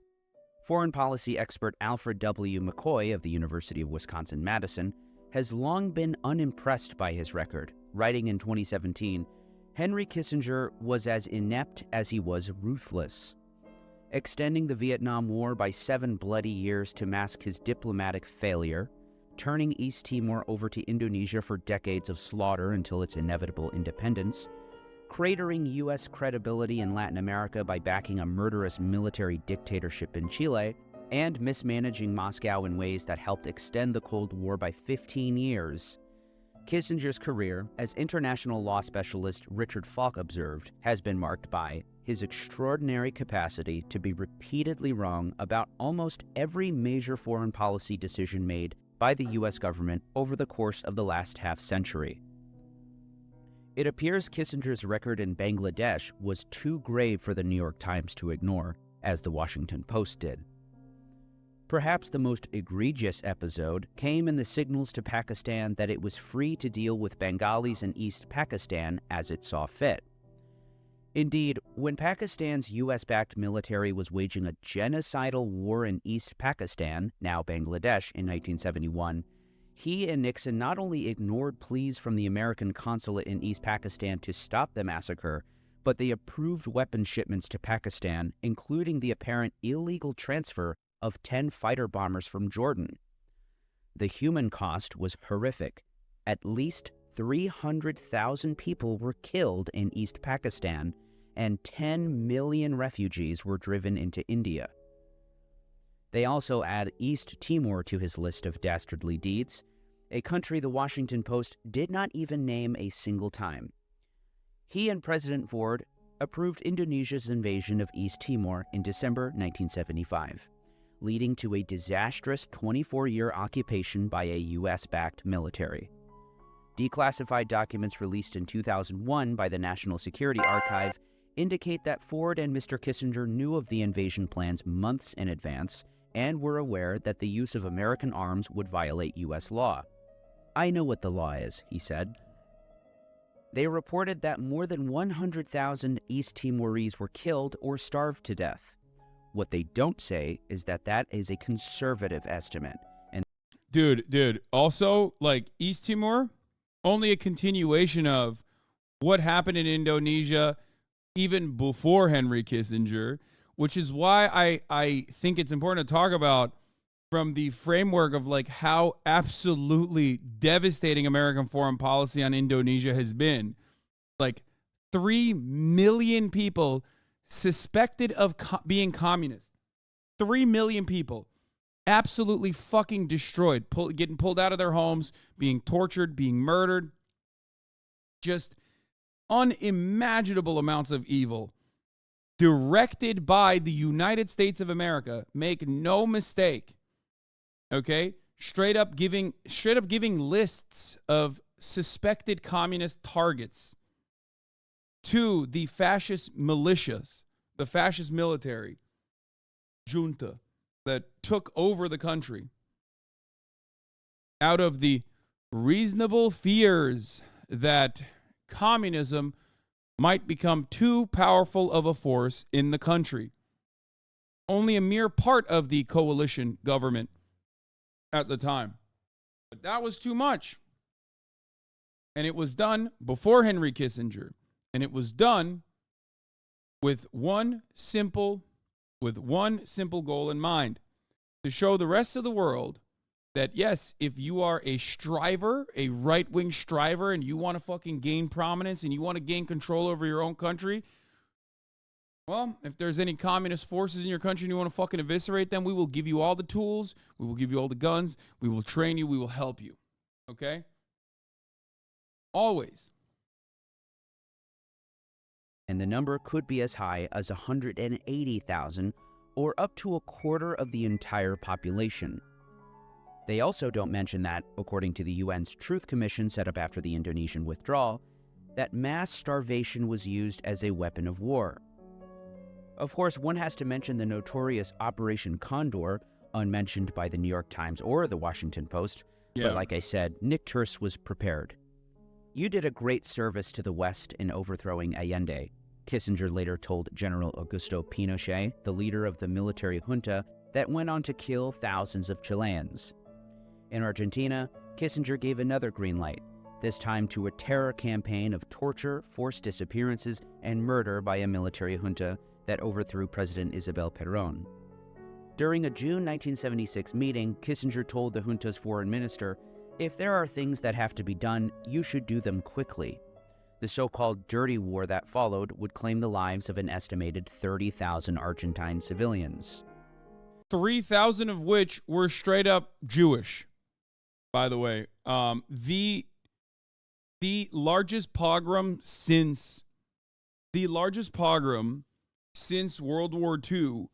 Foreign policy expert Alfred W. McCoy of the University of Wisconsin-Madison has long been unimpressed by his record, writing in 2017, Henry Kissinger was as inept as he was ruthless. Extending the Vietnam War by 7 bloody years to mask his diplomatic failure, turning East Timor over to Indonesia for decades of slaughter until its inevitable independence, cratering U.S. credibility in Latin America by backing a murderous military dictatorship in Chile, and mismanaging Moscow in ways that helped extend the Cold War by 15 years. Kissinger's career, as international law specialist Richard Falk observed, has been marked by his extraordinary capacity to be repeatedly wrong about almost every major foreign policy decision made by the U.S. government over the course of the last half-century. It appears Kissinger's record in Bangladesh was too grave for the New York Times to ignore, as the Washington Post did. Perhaps the most egregious episode came in the signals to Pakistan that it was free to deal with Bengalis in East Pakistan as it saw fit. Indeed, when Pakistan's U.S.-backed military was waging a genocidal war in East Pakistan, now Bangladesh, in 1971, he and Nixon not only ignored pleas from the American consulate in East Pakistan to stop the massacre, but they approved weapon shipments to Pakistan, including the apparent illegal transfer of 10 fighter bombers from Jordan. The human cost was horrific, at least 300,000 people were killed in East Pakistan and 10 million refugees were driven into India. They also add East Timor to his list of dastardly deeds, a country the Washington Post did not even name a single time. He and President Ford approved Indonesia's invasion of East Timor in December 1975, leading to a disastrous 24-year occupation by a U.S.-backed military. Declassified documents released in 2001 by the National Security Archive indicate that Ford and Mr. Kissinger knew of the invasion plans months in advance and were aware that the use of American arms would violate U.S. law. "I know what the law is," he said. They reported that more than 100,000 East Timorese were killed or starved to death. What they don't say is that that is a conservative estimate. And Dude, also, like, East Timor, only a continuation of what happened in Indonesia even before Henry Kissinger, which is why I think it's important to talk about from the framework of like how absolutely devastating American foreign policy on Indonesia has been. Like 3 million people suspected of being communist. 3 million people absolutely fucking destroyed, getting pulled out of their homes, being tortured, being murdered. Just unimaginable amounts of evil directed by the United States of America. Make no mistake. Okay? Straight up giving lists of suspected communist targets to the fascist militias, the fascist military junta that took over the country out of the reasonable fears that communism might become too powerful of a force in the country. Only a mere part of the coalition government at the time. But that was too much. And it was done before Henry Kissinger. And it was done with one simple goal in mind: to show the rest of the world that, yes, if you are a striver, a right-wing striver, and you want to fucking gain prominence and you want to gain control over your own country, well, if there's any communist forces in your country and you want to fucking eviscerate them, we will give you all the tools, we will give you all the guns, we will train you, we will help you. Okay? Always. And the number could be as high as 180,000 or up to a quarter of the entire population. They also don't mention that, according to the UN's Truth Commission set up after the Indonesian withdrawal, that mass starvation was used as a weapon of war. Of course, one has to mention the notorious Operation Condor, unmentioned by the New York Times or the Washington Post, but like I said, Nick Turse was prepared. "You did a great service to the West in overthrowing Allende," Kissinger later told General Augusto Pinochet, the leader of the military junta that went on to kill thousands of Chileans. In Argentina, Kissinger gave another green light, this time to a terror campaign of torture, forced disappearances, and murder by a military junta that overthrew President Isabel Perón. During a June 1976 meeting, Kissinger told the junta's foreign minister, "If there are things that have to be done, you should do them quickly." The so-called dirty war that followed would claim the lives of an estimated 30,000 Argentine civilians. 3,000 of which were straight up Jewish, by the way. The largest pogrom since World War II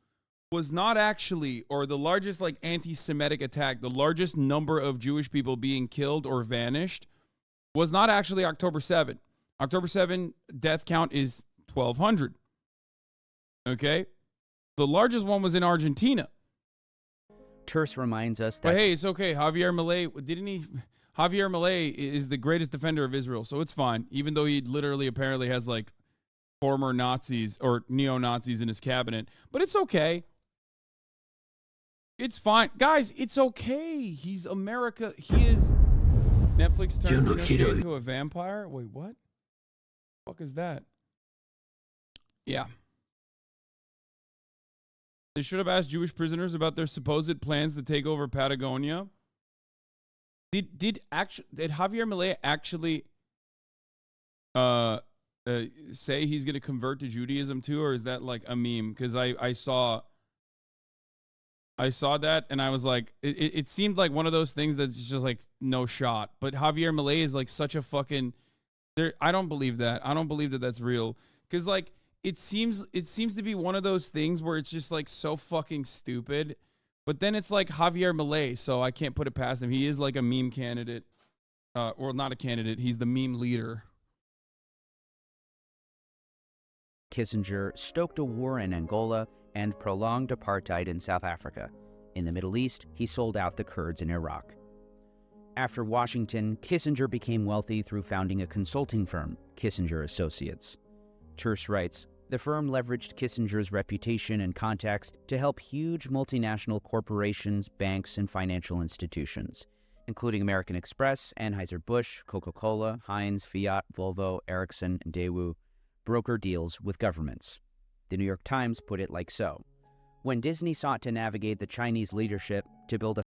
was not actually, or the largest like anti-Semitic attack, the largest number of Jewish people being killed or vanished was not actually October 7. October 7 death count is 1,200. Okay? The largest one was in Argentina. Turse reminds us that... But hey, it's okay. Javier Milei is the greatest defender of Israel, so it's fine. Even though he literally apparently has like former Nazis or neo-Nazis in his cabinet. But it's okay. It's fine. Guys, it's okay. He's America. He is... Netflix turned Pinochet into a vampire? Wait, what? The fuck is that? Yeah. They should have asked Jewish prisoners about their supposed plans to take over Patagonia. Did Javier Milei actually say he's gonna convert to Judaism too, or is that like a meme? Because I saw that and I was like, it seemed like one of those things that's just like no shot. But Javier Milei is like such a fucking there. I don't believe that. I don't believe that that's real. Because like it seems to be one of those things where it's just like so fucking stupid. But then it's like Javier Milei, so I can't put it past him. He is like a meme candidate, or not a candidate. He's the meme leader. Kissinger stoked a war in Angola and prolonged apartheid in South Africa. In the Middle East, he sold out the Kurds in Iraq. After Washington, Kissinger became wealthy through founding a consulting firm, Kissinger Associates. Terse writes, the firm leveraged Kissinger's reputation and contacts to help huge multinational corporations, banks, and financial institutions, including American Express, Anheuser-Busch, Coca-Cola, Heinz, Fiat, Volvo, Ericsson, and Daewoo, broker deals with governments. The New York Times put it like so. When Disney sought to navigate the Chinese leadership to build a...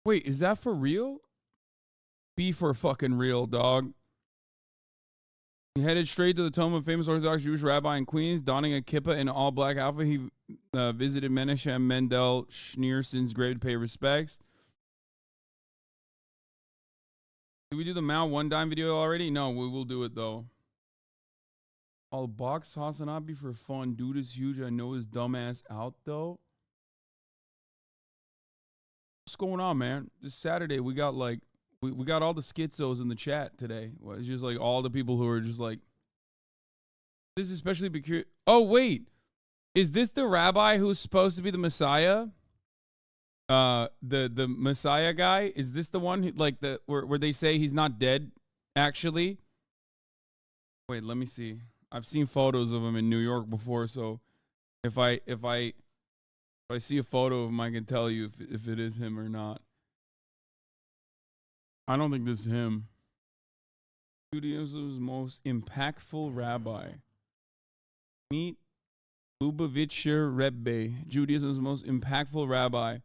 Wait, is that for real? Be for fucking real, dog. He headed straight to the tomb of famous Orthodox Jewish rabbi in Queens, donning a kippah in all-black outfit. He visited Menachem Mendel Schneerson's grave to pay respects. Did we do the Mao one-dime video already? No, we will do it, though. I'll box Hasanabi for fun. Dude is huge. I know his dumbass out, though. What's going on, man? This Saturday, we got like... We got all the schizos in the chat today. Well, it's just like all the people who are just like, this is especially because, oh, wait, is this the rabbi who's supposed to be the Messiah? The Messiah guy? Is this the one who, like where they say he's not dead, actually? Wait, let me see. I've seen photos of him in New York before, so if I see a photo of him, I can tell you if it is him or not. I don't think this is him. Judaism's most impactful rabbi. Meet Lubavitcher Rebbe, Judaism's most impactful rabbi.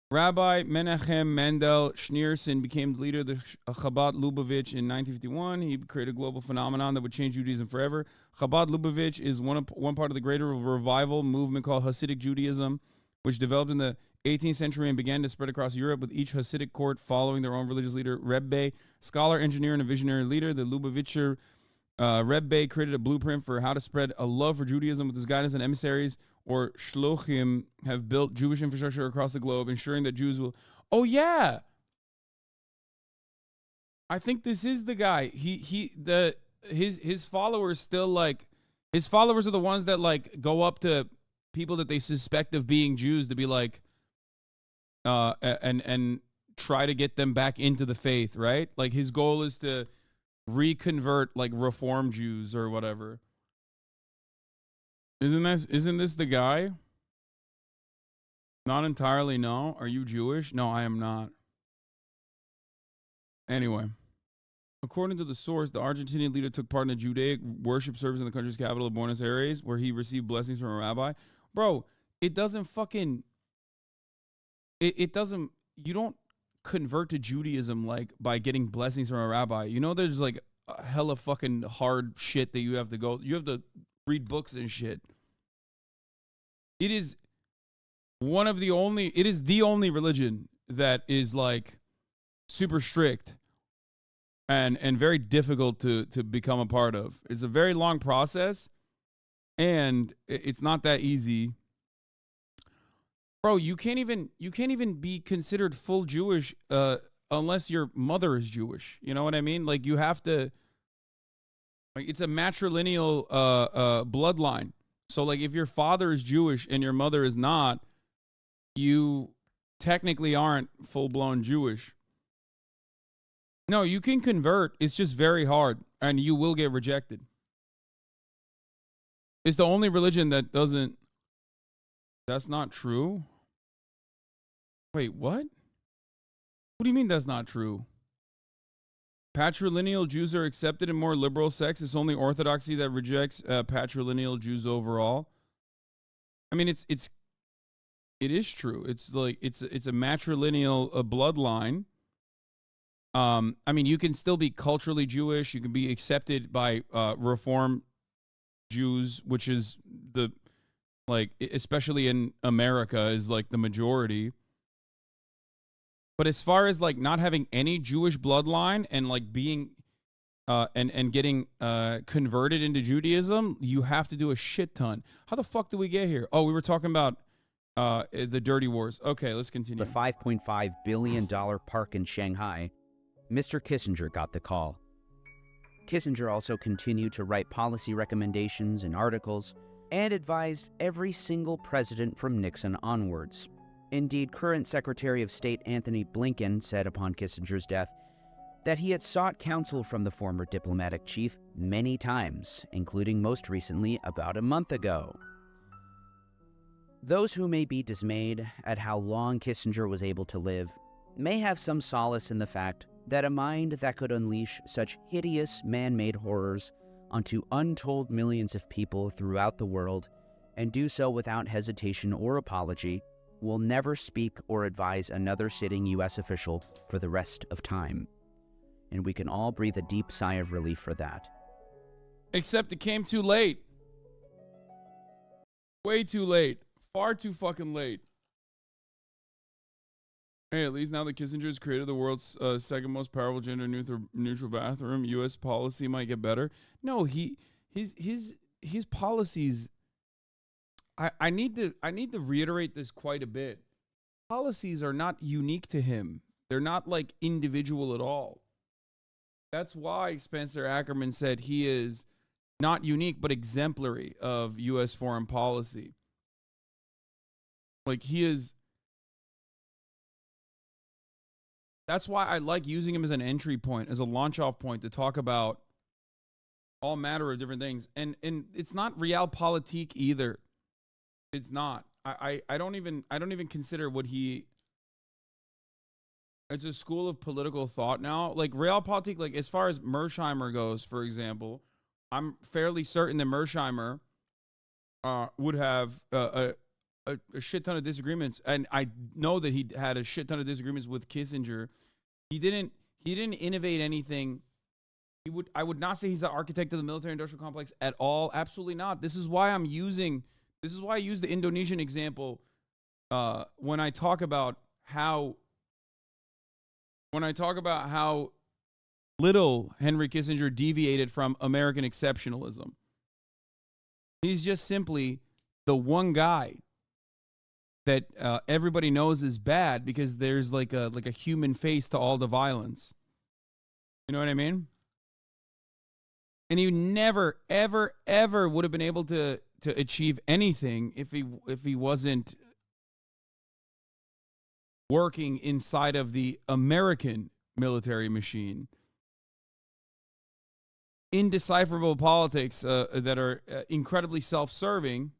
Rabbi Menachem Mendel Schneerson became the leader of the Chabad Lubavitch in 1951. He created a global phenomenon that would change Judaism forever. Chabad Lubavitch is one part of the greater revival movement called Hasidic Judaism, which developed in the 18th century and began to spread across Europe, with each Hasidic court following their own religious leader. Rebbe, scholar, engineer, and a visionary leader, the Lubavitcher Rebbe created a blueprint for how to spread a love for Judaism. With his guidance, and emissaries, or shluchim, have built Jewish infrastructure across the globe, ensuring that Jews will... Oh, yeah! I think this is the guy. His followers still, like... His followers are the ones that, like, go up to people that they suspect of being Jews to be like... and try to get them back into the faith, right? Like his goal is to reconvert like Reform Jews or whatever. Isn't this the guy? Not entirely, no. Are you Jewish? No, I am not. Anyway, according to the source, the Argentinian leader took part in a Judaic worship service in the country's capital of Buenos Aires, where he received blessings from a rabbi. Bro, it doesn't fucking... It doesn't, you don't convert to Judaism like by getting blessings from a rabbi. You know, there's like a hella fucking hard shit that you have to read books and shit. It is the only religion that is like super strict and very difficult to become a part of. It's a very long process and it's not that easy. Bro, you can't even be considered full Jewish unless your mother is Jewish. You know what I mean? Like you have to, like it's a matrilineal bloodline. So like if your father is Jewish and your mother is not, you technically aren't full-blown Jewish. No, you can convert. It's just very hard and you will get rejected. It's the only religion that doesn't. That's not true? Wait, what? What do you mean that's not true? Patrilineal Jews are accepted in more liberal sects. It's only Orthodoxy that rejects patrilineal Jews overall. I mean, it is true. It's like it's a matrilineal bloodline, I mean, you can still be culturally Jewish. You can be accepted by Reform Jews, which is the, like, especially in America, is like the majority. But as far as like not having any Jewish bloodline and like being and getting converted into Judaism, you have to do a shit ton. How the fuck did we get here? Oh, we were talking about the dirty wars. Okay, let's continue. The $5.5 billion park in Shanghai, Mr. Kissinger got the call. Kissinger also continued to write policy recommendations and articles and advised every single president from Nixon onwards. Indeed, current Secretary of State Anthony Blinken said upon Kissinger's death that he had sought counsel from the former diplomatic chief many times, including most recently about a month ago. Those who may be dismayed at how long Kissinger was able to live may have some solace in the fact that a mind that could unleash such hideous man-made horrors onto untold millions of people throughout the world, and do so without hesitation or apology, will never speak or advise another sitting U.S. official for the rest of time. And we can all breathe a deep sigh of relief for that. Except it came too late. Way too late. Far too fucking late. Hey, at least now that Kissinger has created the world's second most powerful gender neutral bathroom, U.S. policy might get better. No, his policies. I need to reiterate this quite a bit. Policies are not unique to him. They're not like individual at all. That's why Spencer Ackerman said he is not unique but exemplary of U.S. foreign policy. Like he is. That's why I like using him as an entry point, as a launch-off point to talk about all matter of different things. And it's not realpolitik either. It's not. I don't even consider what he. It's a school of political thought now. Like realpolitik, like as far as Mersheimer goes, for example, I'm fairly certain that Mersheimer would have a shit ton of disagreements, and I know that he had a shit ton of disagreements with Kissinger. He didn't innovate anything. I would not say he's the architect of the military-industrial complex at all. Absolutely not. This is why I use the Indonesian example when I talk about how little Henry Kissinger deviated from American exceptionalism. He's just simply the one guy that everybody knows is bad because there's like a human face to all the violence. You know what I mean? And he never, ever, ever would have been able to achieve anything if he wasn't working inside of the American military machine. Indecipherable politics that are incredibly self-serving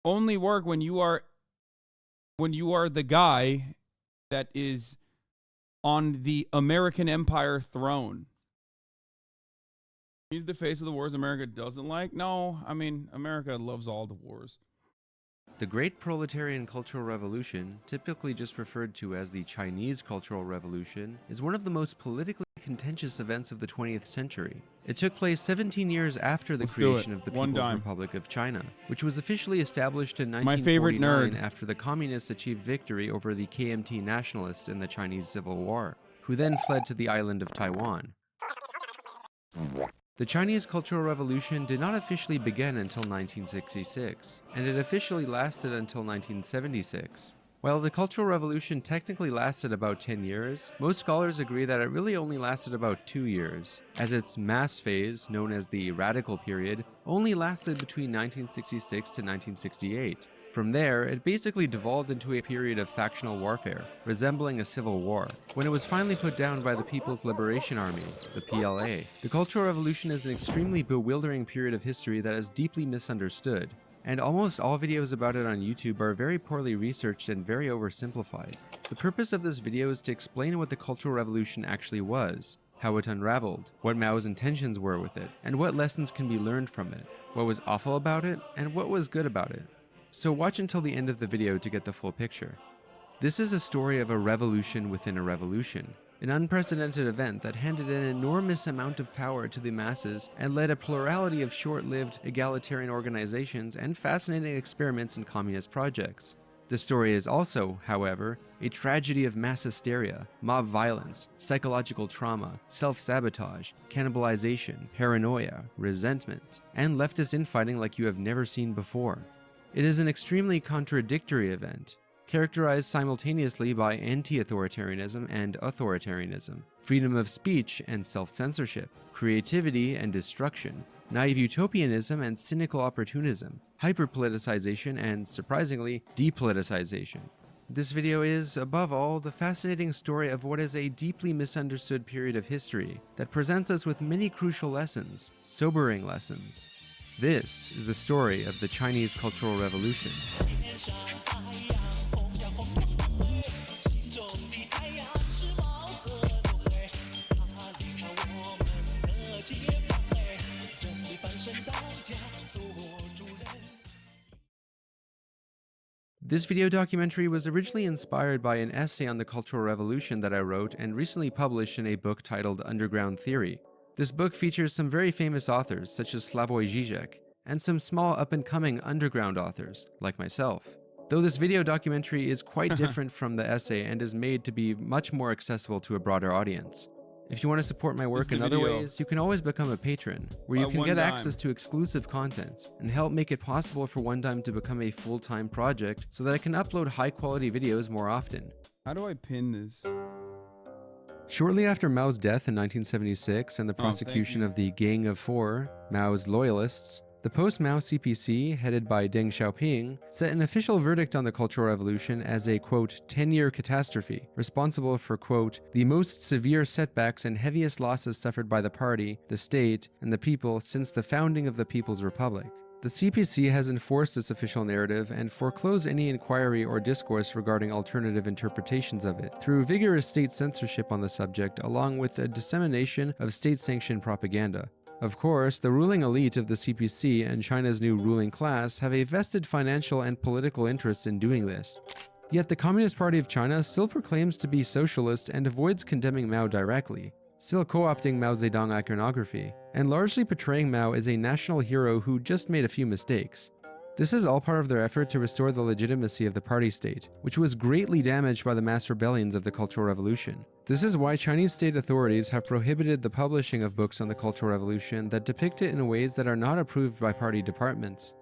only work when you are the guy that is on the American empire throne. He's the face of the wars America doesn't like. No, I mean, America loves all the wars. The Great Proletarian Cultural Revolution, typically just referred to as the Chinese Cultural Revolution, is one of the most politically contentious events of the 20th century. It took place 17 years after the creation of the People's Republic of China, which was officially established in 1949 after the communists achieved victory over the KMT nationalists in the Chinese Civil War, who then fled to the island of Taiwan. The Chinese Cultural Revolution did not officially begin until 1966, and it officially lasted until 1976. While the Cultural Revolution technically lasted about 10 years, most scholars agree that it really only lasted about 2 years, as its mass phase, known as the Radical Period, only lasted between 1966 to 1968. From there, it basically devolved into a period of factional warfare, resembling a civil war, when it was finally put down by the People's Liberation Army, the PLA. The Cultural Revolution is an extremely bewildering period of history that is deeply misunderstood, and almost all videos about it on YouTube are very poorly researched and very oversimplified. The purpose of this video is to explain what the Cultural Revolution actually was, how it unraveled, what Mao's intentions were with it, and what lessons can be learned from it, what was awful about it, and what was good about it. So watch until the end of the video to get the full picture. This is a story of a revolution within a revolution. an unprecedented event that handed an enormous amount of power to the masses and led a plurality of short-lived egalitarian organizations and fascinating experiments in communist projects. The story is also, however, a tragedy of mass hysteria, mob violence, psychological trauma, self-sabotage, cannibalization, paranoia, resentment, and leftist infighting like you have never seen before. It is an extremely contradictory event, characterized simultaneously by anti-authoritarianism and authoritarianism, freedom of speech and self-censorship, creativity and destruction, naive utopianism and cynical opportunism, hyperpoliticization and, surprisingly, depoliticization. This video is, above all, the fascinating story of what is a deeply misunderstood period of history that presents us with many crucial lessons, sobering lessons. This is the story of the Chinese Cultural Revolution. This video documentary was originally inspired by an essay on the Cultural Revolution that I wrote and recently published in a book titled Underground Theory. This book features some very famous authors such as Slavoj Žižek and some small up-and-coming underground authors like myself. Though this video documentary is quite different from the essay and is made to be much more accessible to a broader audience. If you want to support my work in other ways, you can always become a patron, where you can get access to exclusive content and help make it possible for One Dime to become a full-time project so that I can upload high-quality videos more often. How do I pin this? Shortly after Mao's death in 1976 and the prosecution of the Gang of Four, Mao's loyalists, the post-Mao CPC, headed by Deng Xiaoping, set an official verdict on the Cultural Revolution as a, quote, 10-year catastrophe, responsible for, quote, the most severe setbacks and heaviest losses suffered by the party, the state, and the people since the founding of the People's Republic. The CPC has enforced this official narrative and foreclosed any inquiry or discourse regarding alternative interpretations of it, through vigorous state censorship on the subject, along with a dissemination of state-sanctioned propaganda. Of course, the ruling elite of the CPC and China's new ruling class have a vested financial and political interest in doing this. Yet the Communist Party of China still proclaims to be socialist and avoids condemning Mao directly, still co-opting Mao Zedong iconography, and largely portraying Mao as a national hero who just made a few mistakes. This is all part of their effort to restore the legitimacy of the party state, which was greatly damaged by the mass rebellions of the Cultural Revolution. This is why Chinese state authorities have prohibited the publishing of books on the Cultural Revolution that depict it in ways that are not approved by party departments.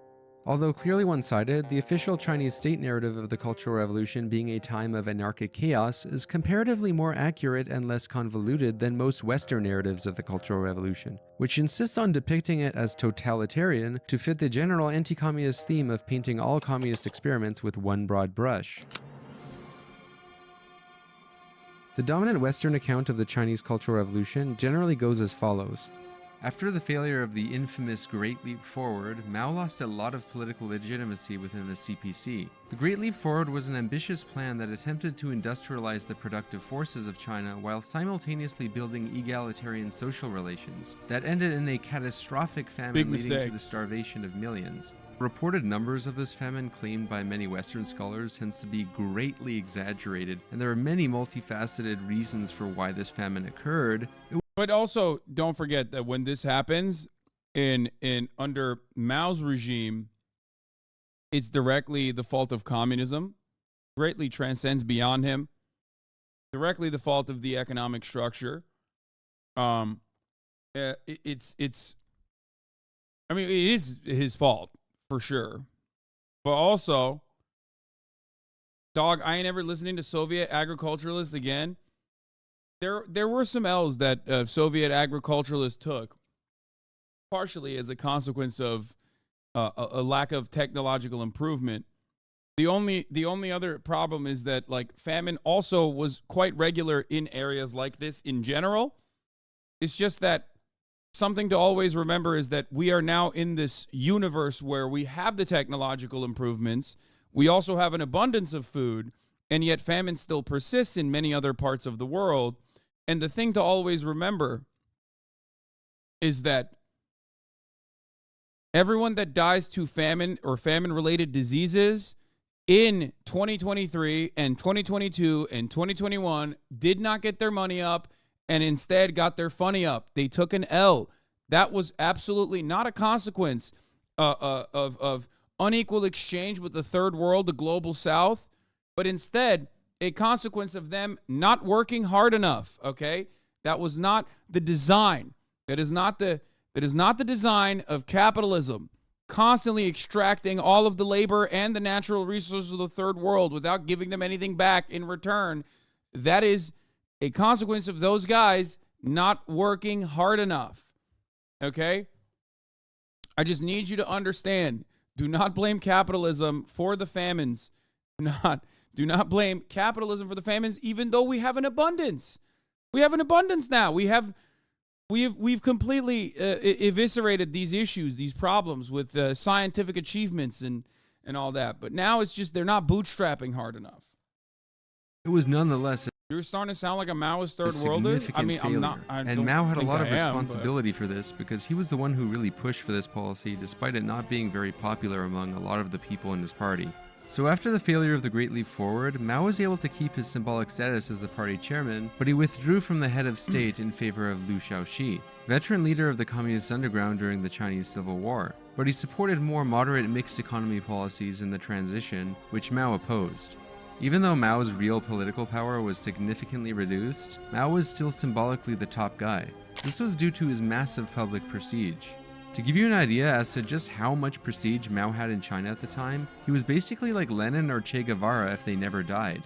Although clearly one-sided, the official Chinese state narrative of the Cultural Revolution being a time of anarchic chaos is comparatively more accurate and less convoluted than most Western narratives of the Cultural Revolution, which insist on depicting it as totalitarian to fit the general anti-communist theme of painting all communist experiments with one broad brush. The dominant Western account of the Chinese Cultural Revolution generally goes as follows. After the failure of the infamous Great Leap Forward, Mao lost a lot of political legitimacy within the CPC. The Great Leap Forward was an ambitious plan that attempted to industrialize the productive forces of China while simultaneously building egalitarian social relations that ended in a catastrophic famine leading to the starvation of millions. Reported numbers of this famine claimed by many Western scholars tends to be greatly exaggerated, and there are many multifaceted reasons for why this famine occurred. But also, don't forget that when this happens in under Mao's regime, it's directly the fault of communism, greatly transcends beyond him, directly the fault of the economic structure. I mean, it is his fault for sure, but also, dog, I ain't ever listening to Soviet agriculturalists again. There were some L's that Soviet agriculturalists took, partially as a consequence of a lack of technological improvement. The only other problem is that, like, famine also was quite regular in areas like this in general. It's just that something to always remember is that we are now in this universe where we have the technological improvements. We also have an abundance of food, and yet famine still persists in many other parts of the world. And the thing to always remember is that everyone that dies to famine or famine-related diseases in 2023 and 2022 and 2021 did not get their money up and instead got their funny up. They took an L. That was absolutely not a consequence of unequal exchange with the third world, the global south, but instead a consequence of them not working hard enough, okay? That was not the design. That is not the design of capitalism, constantly extracting all of the labor and the natural resources of the third world without giving them anything back in return. That is a consequence of those guys not working hard enough, okay? I just need you to understand, do not blame capitalism for the famines. Do not blame capitalism for the famines, even though we have an abundance. We have an abundance now. We've completely eviscerated these issues, these problems with scientific achievements and all that. But now it's just they're not bootstrapping hard enough. It was nonetheless You're starting to sound like a Maoist third worlder. significant I mean, failure. I'm not. And Mao had a lot of responsibility for this because he was the one who really pushed for this policy, despite it not being very popular among a lot of the people in his party. So after the failure of the Great Leap Forward, Mao was able to keep his symbolic status as the party chairman, but he withdrew from the head of state in favor of Liu Shaoqi, veteran leader of the Communist Underground during the Chinese Civil War. But he supported more moderate mixed economy policies in the transition, which Mao opposed. Even though Mao's real political power was significantly reduced, Mao was still symbolically the top guy. This was due to his massive public prestige. To give you an idea as to just how much prestige Mao had in China at the time, he was basically like Lenin or Che Guevara if they never died.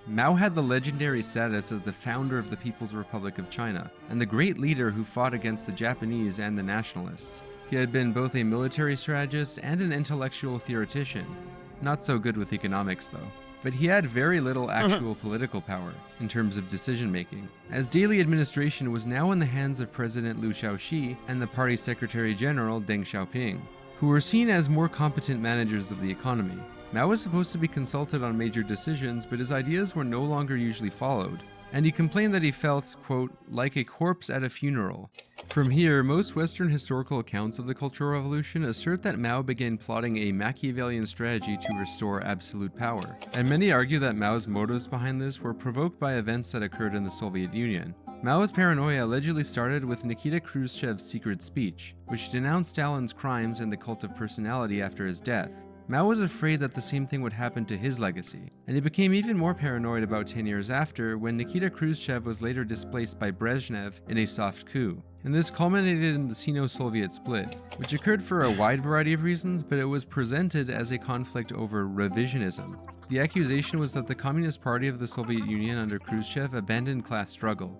Mao had the legendary status as the founder of the People's Republic of China, and the great leader who fought against the Japanese and the nationalists. He had been both a military strategist and an intellectual theoretician. Not so good with economics though. But he had very little actual political power in terms of decision-making, as daily administration was now in the hands of President Liu Shaoqi and the party Secretary General Deng Xiaoping, who were seen as more competent managers of the economy. Mao was supposed to be consulted on major decisions, but his ideas were no longer usually followed, and he complained that he felt, quote, like a corpse at a funeral. From here, most Western historical accounts of the Cultural Revolution assert that Mao began plotting a Machiavellian strategy to restore absolute power, and many argue that Mao's motives behind this were provoked by events that occurred in the Soviet Union. Mao's paranoia allegedly started with Nikita Khrushchev's secret speech, which denounced Stalin's crimes and the cult of personality after his death. Mao was afraid that the same thing would happen to his legacy, and he became even more paranoid about 10 years after when Nikita Khrushchev was later displaced by Brezhnev in a soft coup. And this culminated in the Sino-Soviet split, which occurred for a wide variety of reasons, but it was presented as a conflict over revisionism. The accusation was that the Communist Party of the Soviet Union under Khrushchev abandoned class struggle.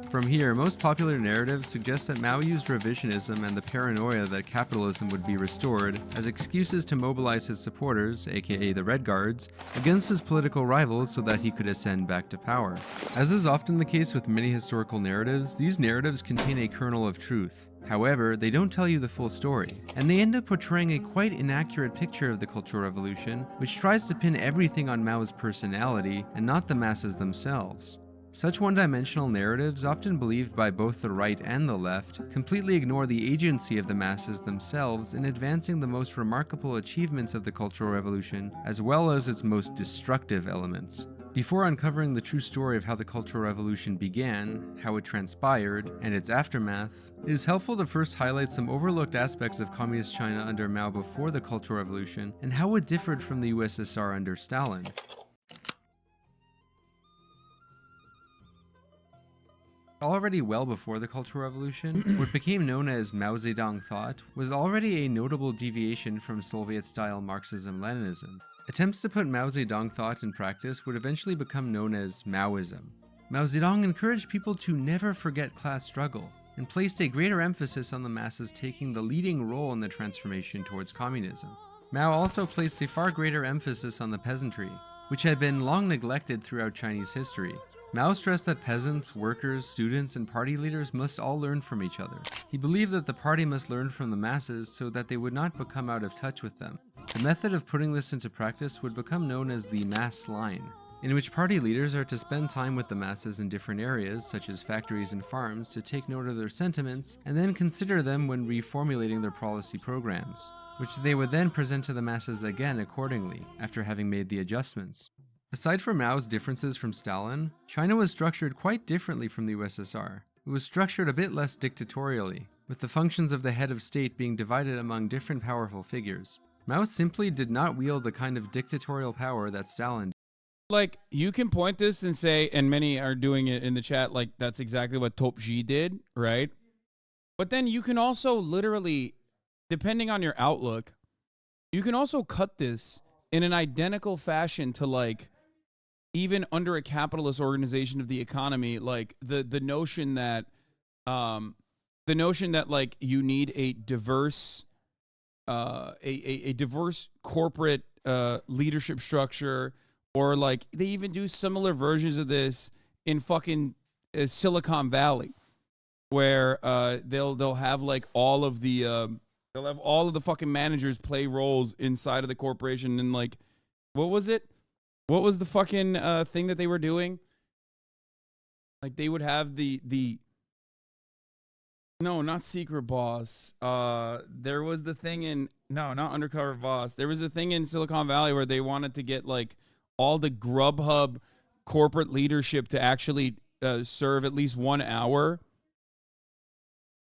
From here, most popular narratives suggest that Mao used revisionism and the paranoia that capitalism would be restored as excuses to mobilize his supporters, aka the Red Guards, against his political rivals so that he could ascend back to power. As is often the case with many historical narratives, these narratives contain a kernel of truth. However, they don't tell you the full story, and they end up portraying a quite inaccurate picture of the Cultural Revolution, which tries to pin everything on Mao's personality and not the masses themselves. Such one-dimensional narratives, often believed by both the right and the left, completely ignore the agency of the masses themselves in advancing the most remarkable achievements of the Cultural Revolution, as well as its most destructive elements. Before uncovering the true story of how the Cultural Revolution began, how it transpired, and its aftermath, it is helpful to first highlight some overlooked aspects of Communist China under Mao before the Cultural Revolution, and how it differed from the USSR under Stalin. Already well before the Cultural Revolution, what became known as Mao Zedong thought was already a notable deviation from Soviet-style Marxism-Leninism. Attempts to put Mao Zedong thought in practice would eventually become known as Maoism. Mao Zedong encouraged people to never forget class struggle, and placed a greater emphasis on the masses taking the leading role in the transformation towards communism. Mao also placed a far greater emphasis on the peasantry, which had been long neglected throughout Chinese history. Mao stressed that peasants, workers, students, and party leaders must all learn from each other. He believed that the party must learn from the masses so that they would not become out of touch with them. The method of putting this into practice would become known as the mass line, in which party leaders are to spend time with the masses in different areas, such as factories and farms, to take note of their sentiments, and then consider them when reformulating their policy programs. which they would then present to the masses again accordingly, after having made the adjustments. Aside from Mao's differences from Stalin, China was structured quite differently from the USSR. It was structured a bit less dictatorially, with the functions of the head of state being divided among different powerful figures. Mao simply did not wield the kind of dictatorial power that Stalin did. Like, you can point this and say, and many are doing it in the chat, like, that's exactly what Topji did, right? But then you can also literally, depending on your outlook, you can also cut this in an identical fashion to, like, even under a capitalist organization of the economy, like the notion that like you need a diverse a diverse corporate leadership structure, or like they even do similar versions of this in fucking Silicon Valley, where they'll have like all of the fucking managers play roles inside of the corporation. And like, what was it? What was the fucking thing that they were doing? Like, they would have no, not Secret Boss. There was the thing in, no, not Undercover Boss. There was a thing in Silicon Valley where they wanted to get like all the Grubhub corporate leadership to actually serve at least 1 hour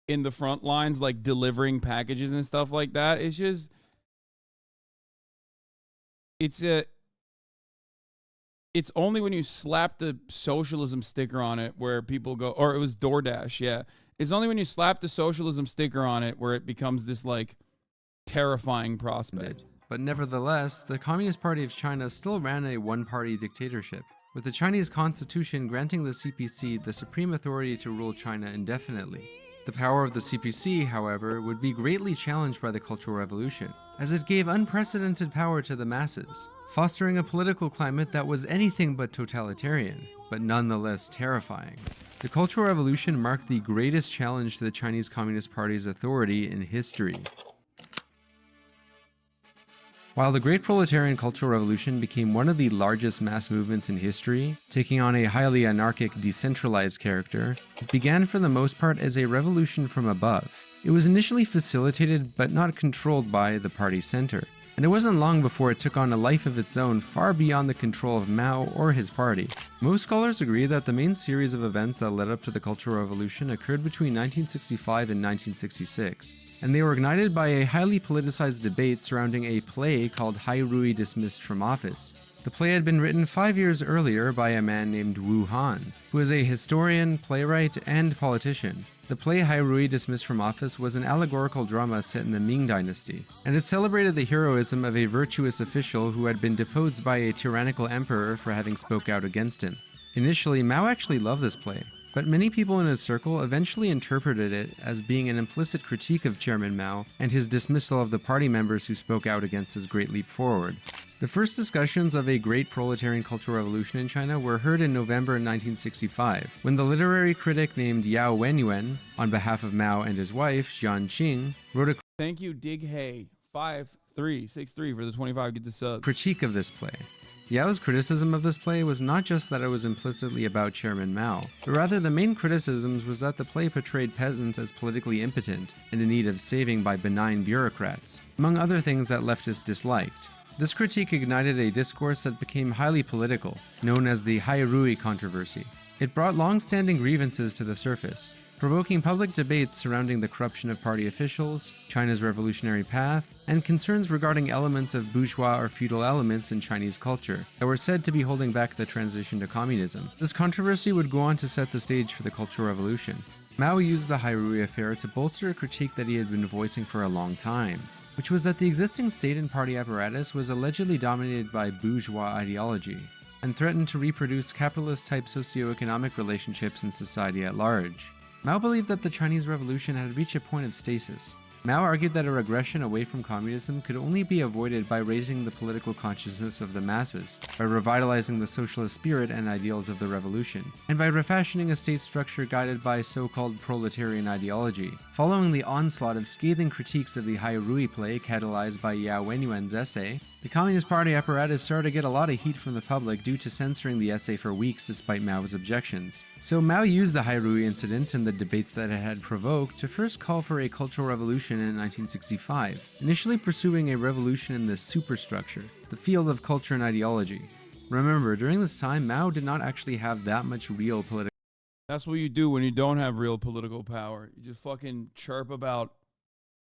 in the front lines, like delivering packages and stuff like that. It's just, it's only when you slap the socialism sticker on it where people go, or it was DoorDash, yeah. It's only when you slap the socialism sticker on it where it becomes this like terrifying prospect. But nevertheless, the Communist Party of China still ran a one-party dictatorship, with the Chinese constitution granting the CPC the supreme authority to rule China indefinitely. The power of the CPC, however, would be greatly challenged by the Cultural Revolution, as it gave unprecedented power to the masses, fostering a political climate that was anything but totalitarian, but nonetheless terrifying. The Cultural Revolution marked the greatest challenge to the Chinese Communist Party's authority in history. While the Great Proletarian Cultural Revolution became one of the largest mass movements in history, taking on a highly anarchic, decentralized character, it began for the most part as a revolution from above. It was initially facilitated but not controlled by the party center, and it wasn't long before it took on a life of its own far beyond the control of Mao or his party. Most scholars agree that the main series of events that led up to the Cultural Revolution occurred between 1965 and 1966, and they were ignited by a highly politicized debate surrounding a play called Hai Rui Dismissed from Office. The play had been written 5 years earlier by a man named Wu Han, who is a historian, playwright, and politician. The play Hai Rui Dismissed from Office was an allegorical drama set in the Ming Dynasty, and it celebrated the heroism of a virtuous official who had been deposed by a tyrannical emperor for having spoke out against him. Initially, Mao actually loved this play, but many people in his circle eventually interpreted it as being an implicit critique of Chairman Mao and his dismissal of the party members who spoke out against his great leap forward. The first discussions of a great proletarian cultural revolution in China were heard in November 1965, when the literary critic named Yao Wenyuan, on behalf of Mao and his wife, Jian Qing, wrote a Thank you, Dig Hay 5363 for the 25 get the sub. Critique of this play. Yao's criticism of this play was not just that it was implicitly about Chairman Mao, but rather the main criticisms was that the play portrayed peasants as politically impotent and in need of saving by benign bureaucrats, among other things that leftists disliked. This critique ignited a discourse that became highly political, known as the Hai Rui controversy. It brought long-standing grievances to the surface, provoking public debates surrounding the corruption of party officials, China's revolutionary path, and concerns regarding elements of bourgeois or feudal elements in Chinese culture that were said to be holding back the transition to communism. This controversy would go on to set the stage for the Cultural Revolution. Mao used the Hai Rui affair to bolster a critique that he had been voicing for a long time, which was that the existing state and party apparatus was allegedly dominated by bourgeois ideology and threatened to reproduce capitalist-type socioeconomic relationships in society at large. Mao believed that the Chinese Revolution had reached a point of stasis. Mao argued that a regression away from communism could only be avoided by raising the political consciousness of the masses, by revitalizing the socialist spirit and ideals of the revolution, and by refashioning a state structure guided by so-called proletarian ideology. Following the onslaught of scathing critiques of the Hai Rui play catalyzed by Yao Wenyuan's essay, The Communist Party apparatus started to get a lot of heat from the public due to censoring the essay for weeks despite Mao's objections. So Mao used the Hairui incident and the debates that it had provoked to first call for a cultural revolution in 1965, initially pursuing a revolution in the superstructure, the field of culture and ideology. Remember, during this time, Mao did not actually have that much real political. That's what you do when you don't have real political power. You just fucking chirp about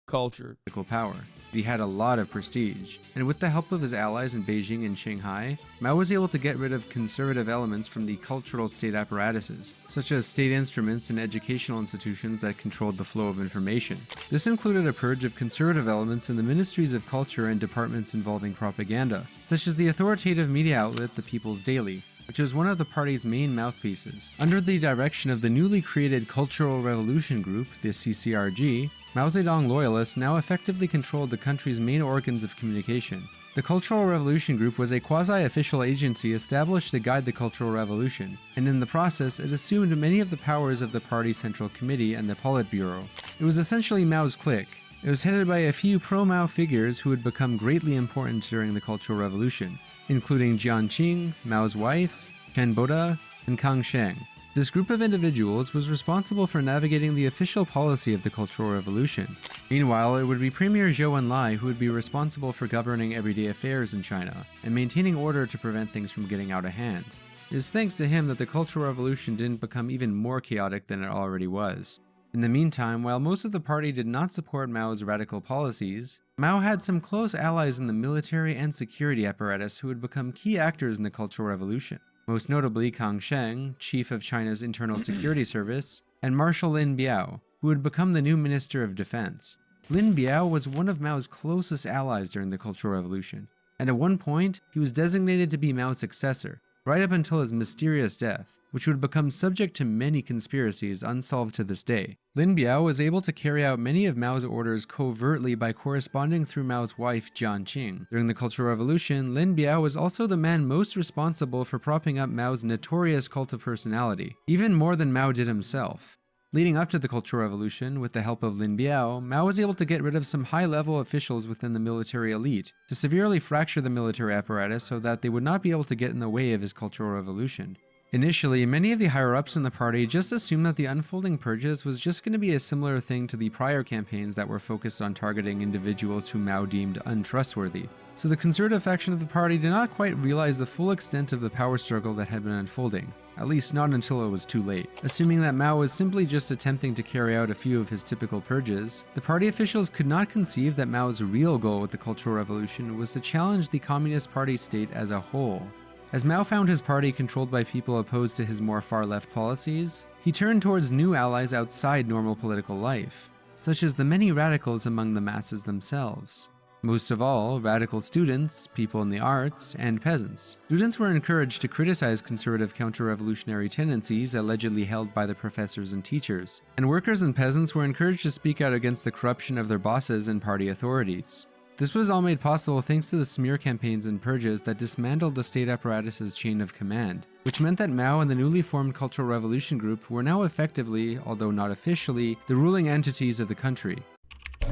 culture. Power. He had a lot of prestige, and with the help of his allies in Beijing and Shanghai, Mao was able to get rid of conservative elements from the cultural state apparatuses, such as state instruments and educational institutions that controlled the flow of information. This included a purge of conservative elements in the ministries of culture and departments involving propaganda, such as the authoritative media outlet The People's Daily, which was one of the party's main mouthpieces. Under the direction of the newly created Cultural Revolution Group, the CCRG, Mao Zedong loyalists now effectively controlled the country's main organs of communication. The Cultural Revolution Group was a quasi-official agency established to guide the Cultural Revolution, and in the process it assumed many of the powers of the party's Central Committee and the Politburo. It was essentially Mao's clique. It was headed by a few pro-Mao figures who would become greatly important during the Cultural Revolution, including Jiang Qing, Mao's wife, Chen Boda, and Kang Sheng. This group of individuals was responsible for navigating the official policy of the Cultural Revolution. Meanwhile, it would be Premier Zhou Enlai who would be responsible for governing everyday affairs in China and maintaining order to prevent things from getting out of hand. It is thanks to him that the Cultural Revolution didn't become even more chaotic than it already was. In the meantime, while most of the party did not support Mao's radical policies, Mao had some close allies in the military and security apparatus who would become key actors in the Cultural Revolution. Most notably Kang Sheng, chief of China's Internal Security Service, and Marshal Lin Biao, who would become the new Minister of Defense. Lin Biao was one of Mao's closest allies during the Cultural Revolution, and at one point, he was designated to be Mao's successor, right up until his mysterious death, which would become subject to many conspiracies unsolved to this day. Lin Biao was able to carry out many of Mao's orders covertly by corresponding through Mao's wife Jiang Qing. During the Cultural Revolution, Lin Biao was also the man most responsible for propping up Mao's notorious cult of personality, even more than Mao did himself. Leading up to the Cultural Revolution, with the help of Lin Biao, Mao was able to get rid of some high-level officials within the military elite to severely fracture the military apparatus so that they would not be able to get in the way of his Cultural Revolution. Initially, many of the higher-ups in the party just assumed that the unfolding purges was just going to be a similar thing to the prior campaigns that were focused on targeting individuals whom Mao deemed untrustworthy. So the conservative faction of the party did not quite realize the full extent of the power struggle that had been unfolding, at least not until it was too late. Assuming that Mao was simply just attempting to carry out a few of his typical purges, the party officials could not conceive that Mao's real goal with the Cultural Revolution was to challenge the Communist Party state as a whole. As Mao found his party controlled by people opposed to his more far-left policies, he turned towards new allies outside normal political life, such as the many radicals among the masses themselves. Most of all, radical students, people in the arts, and peasants. Students were encouraged to criticize conservative counter-revolutionary tendencies allegedly held by the professors and teachers, and workers and peasants were encouraged to speak out against the corruption of their bosses and party authorities. This was all made possible thanks to the smear campaigns and purges that dismantled the state apparatus's chain of command, which meant that Mao and the newly formed Cultural Revolution Group were now effectively, although not officially, the ruling entities of the country.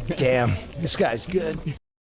Damn, this guy's good.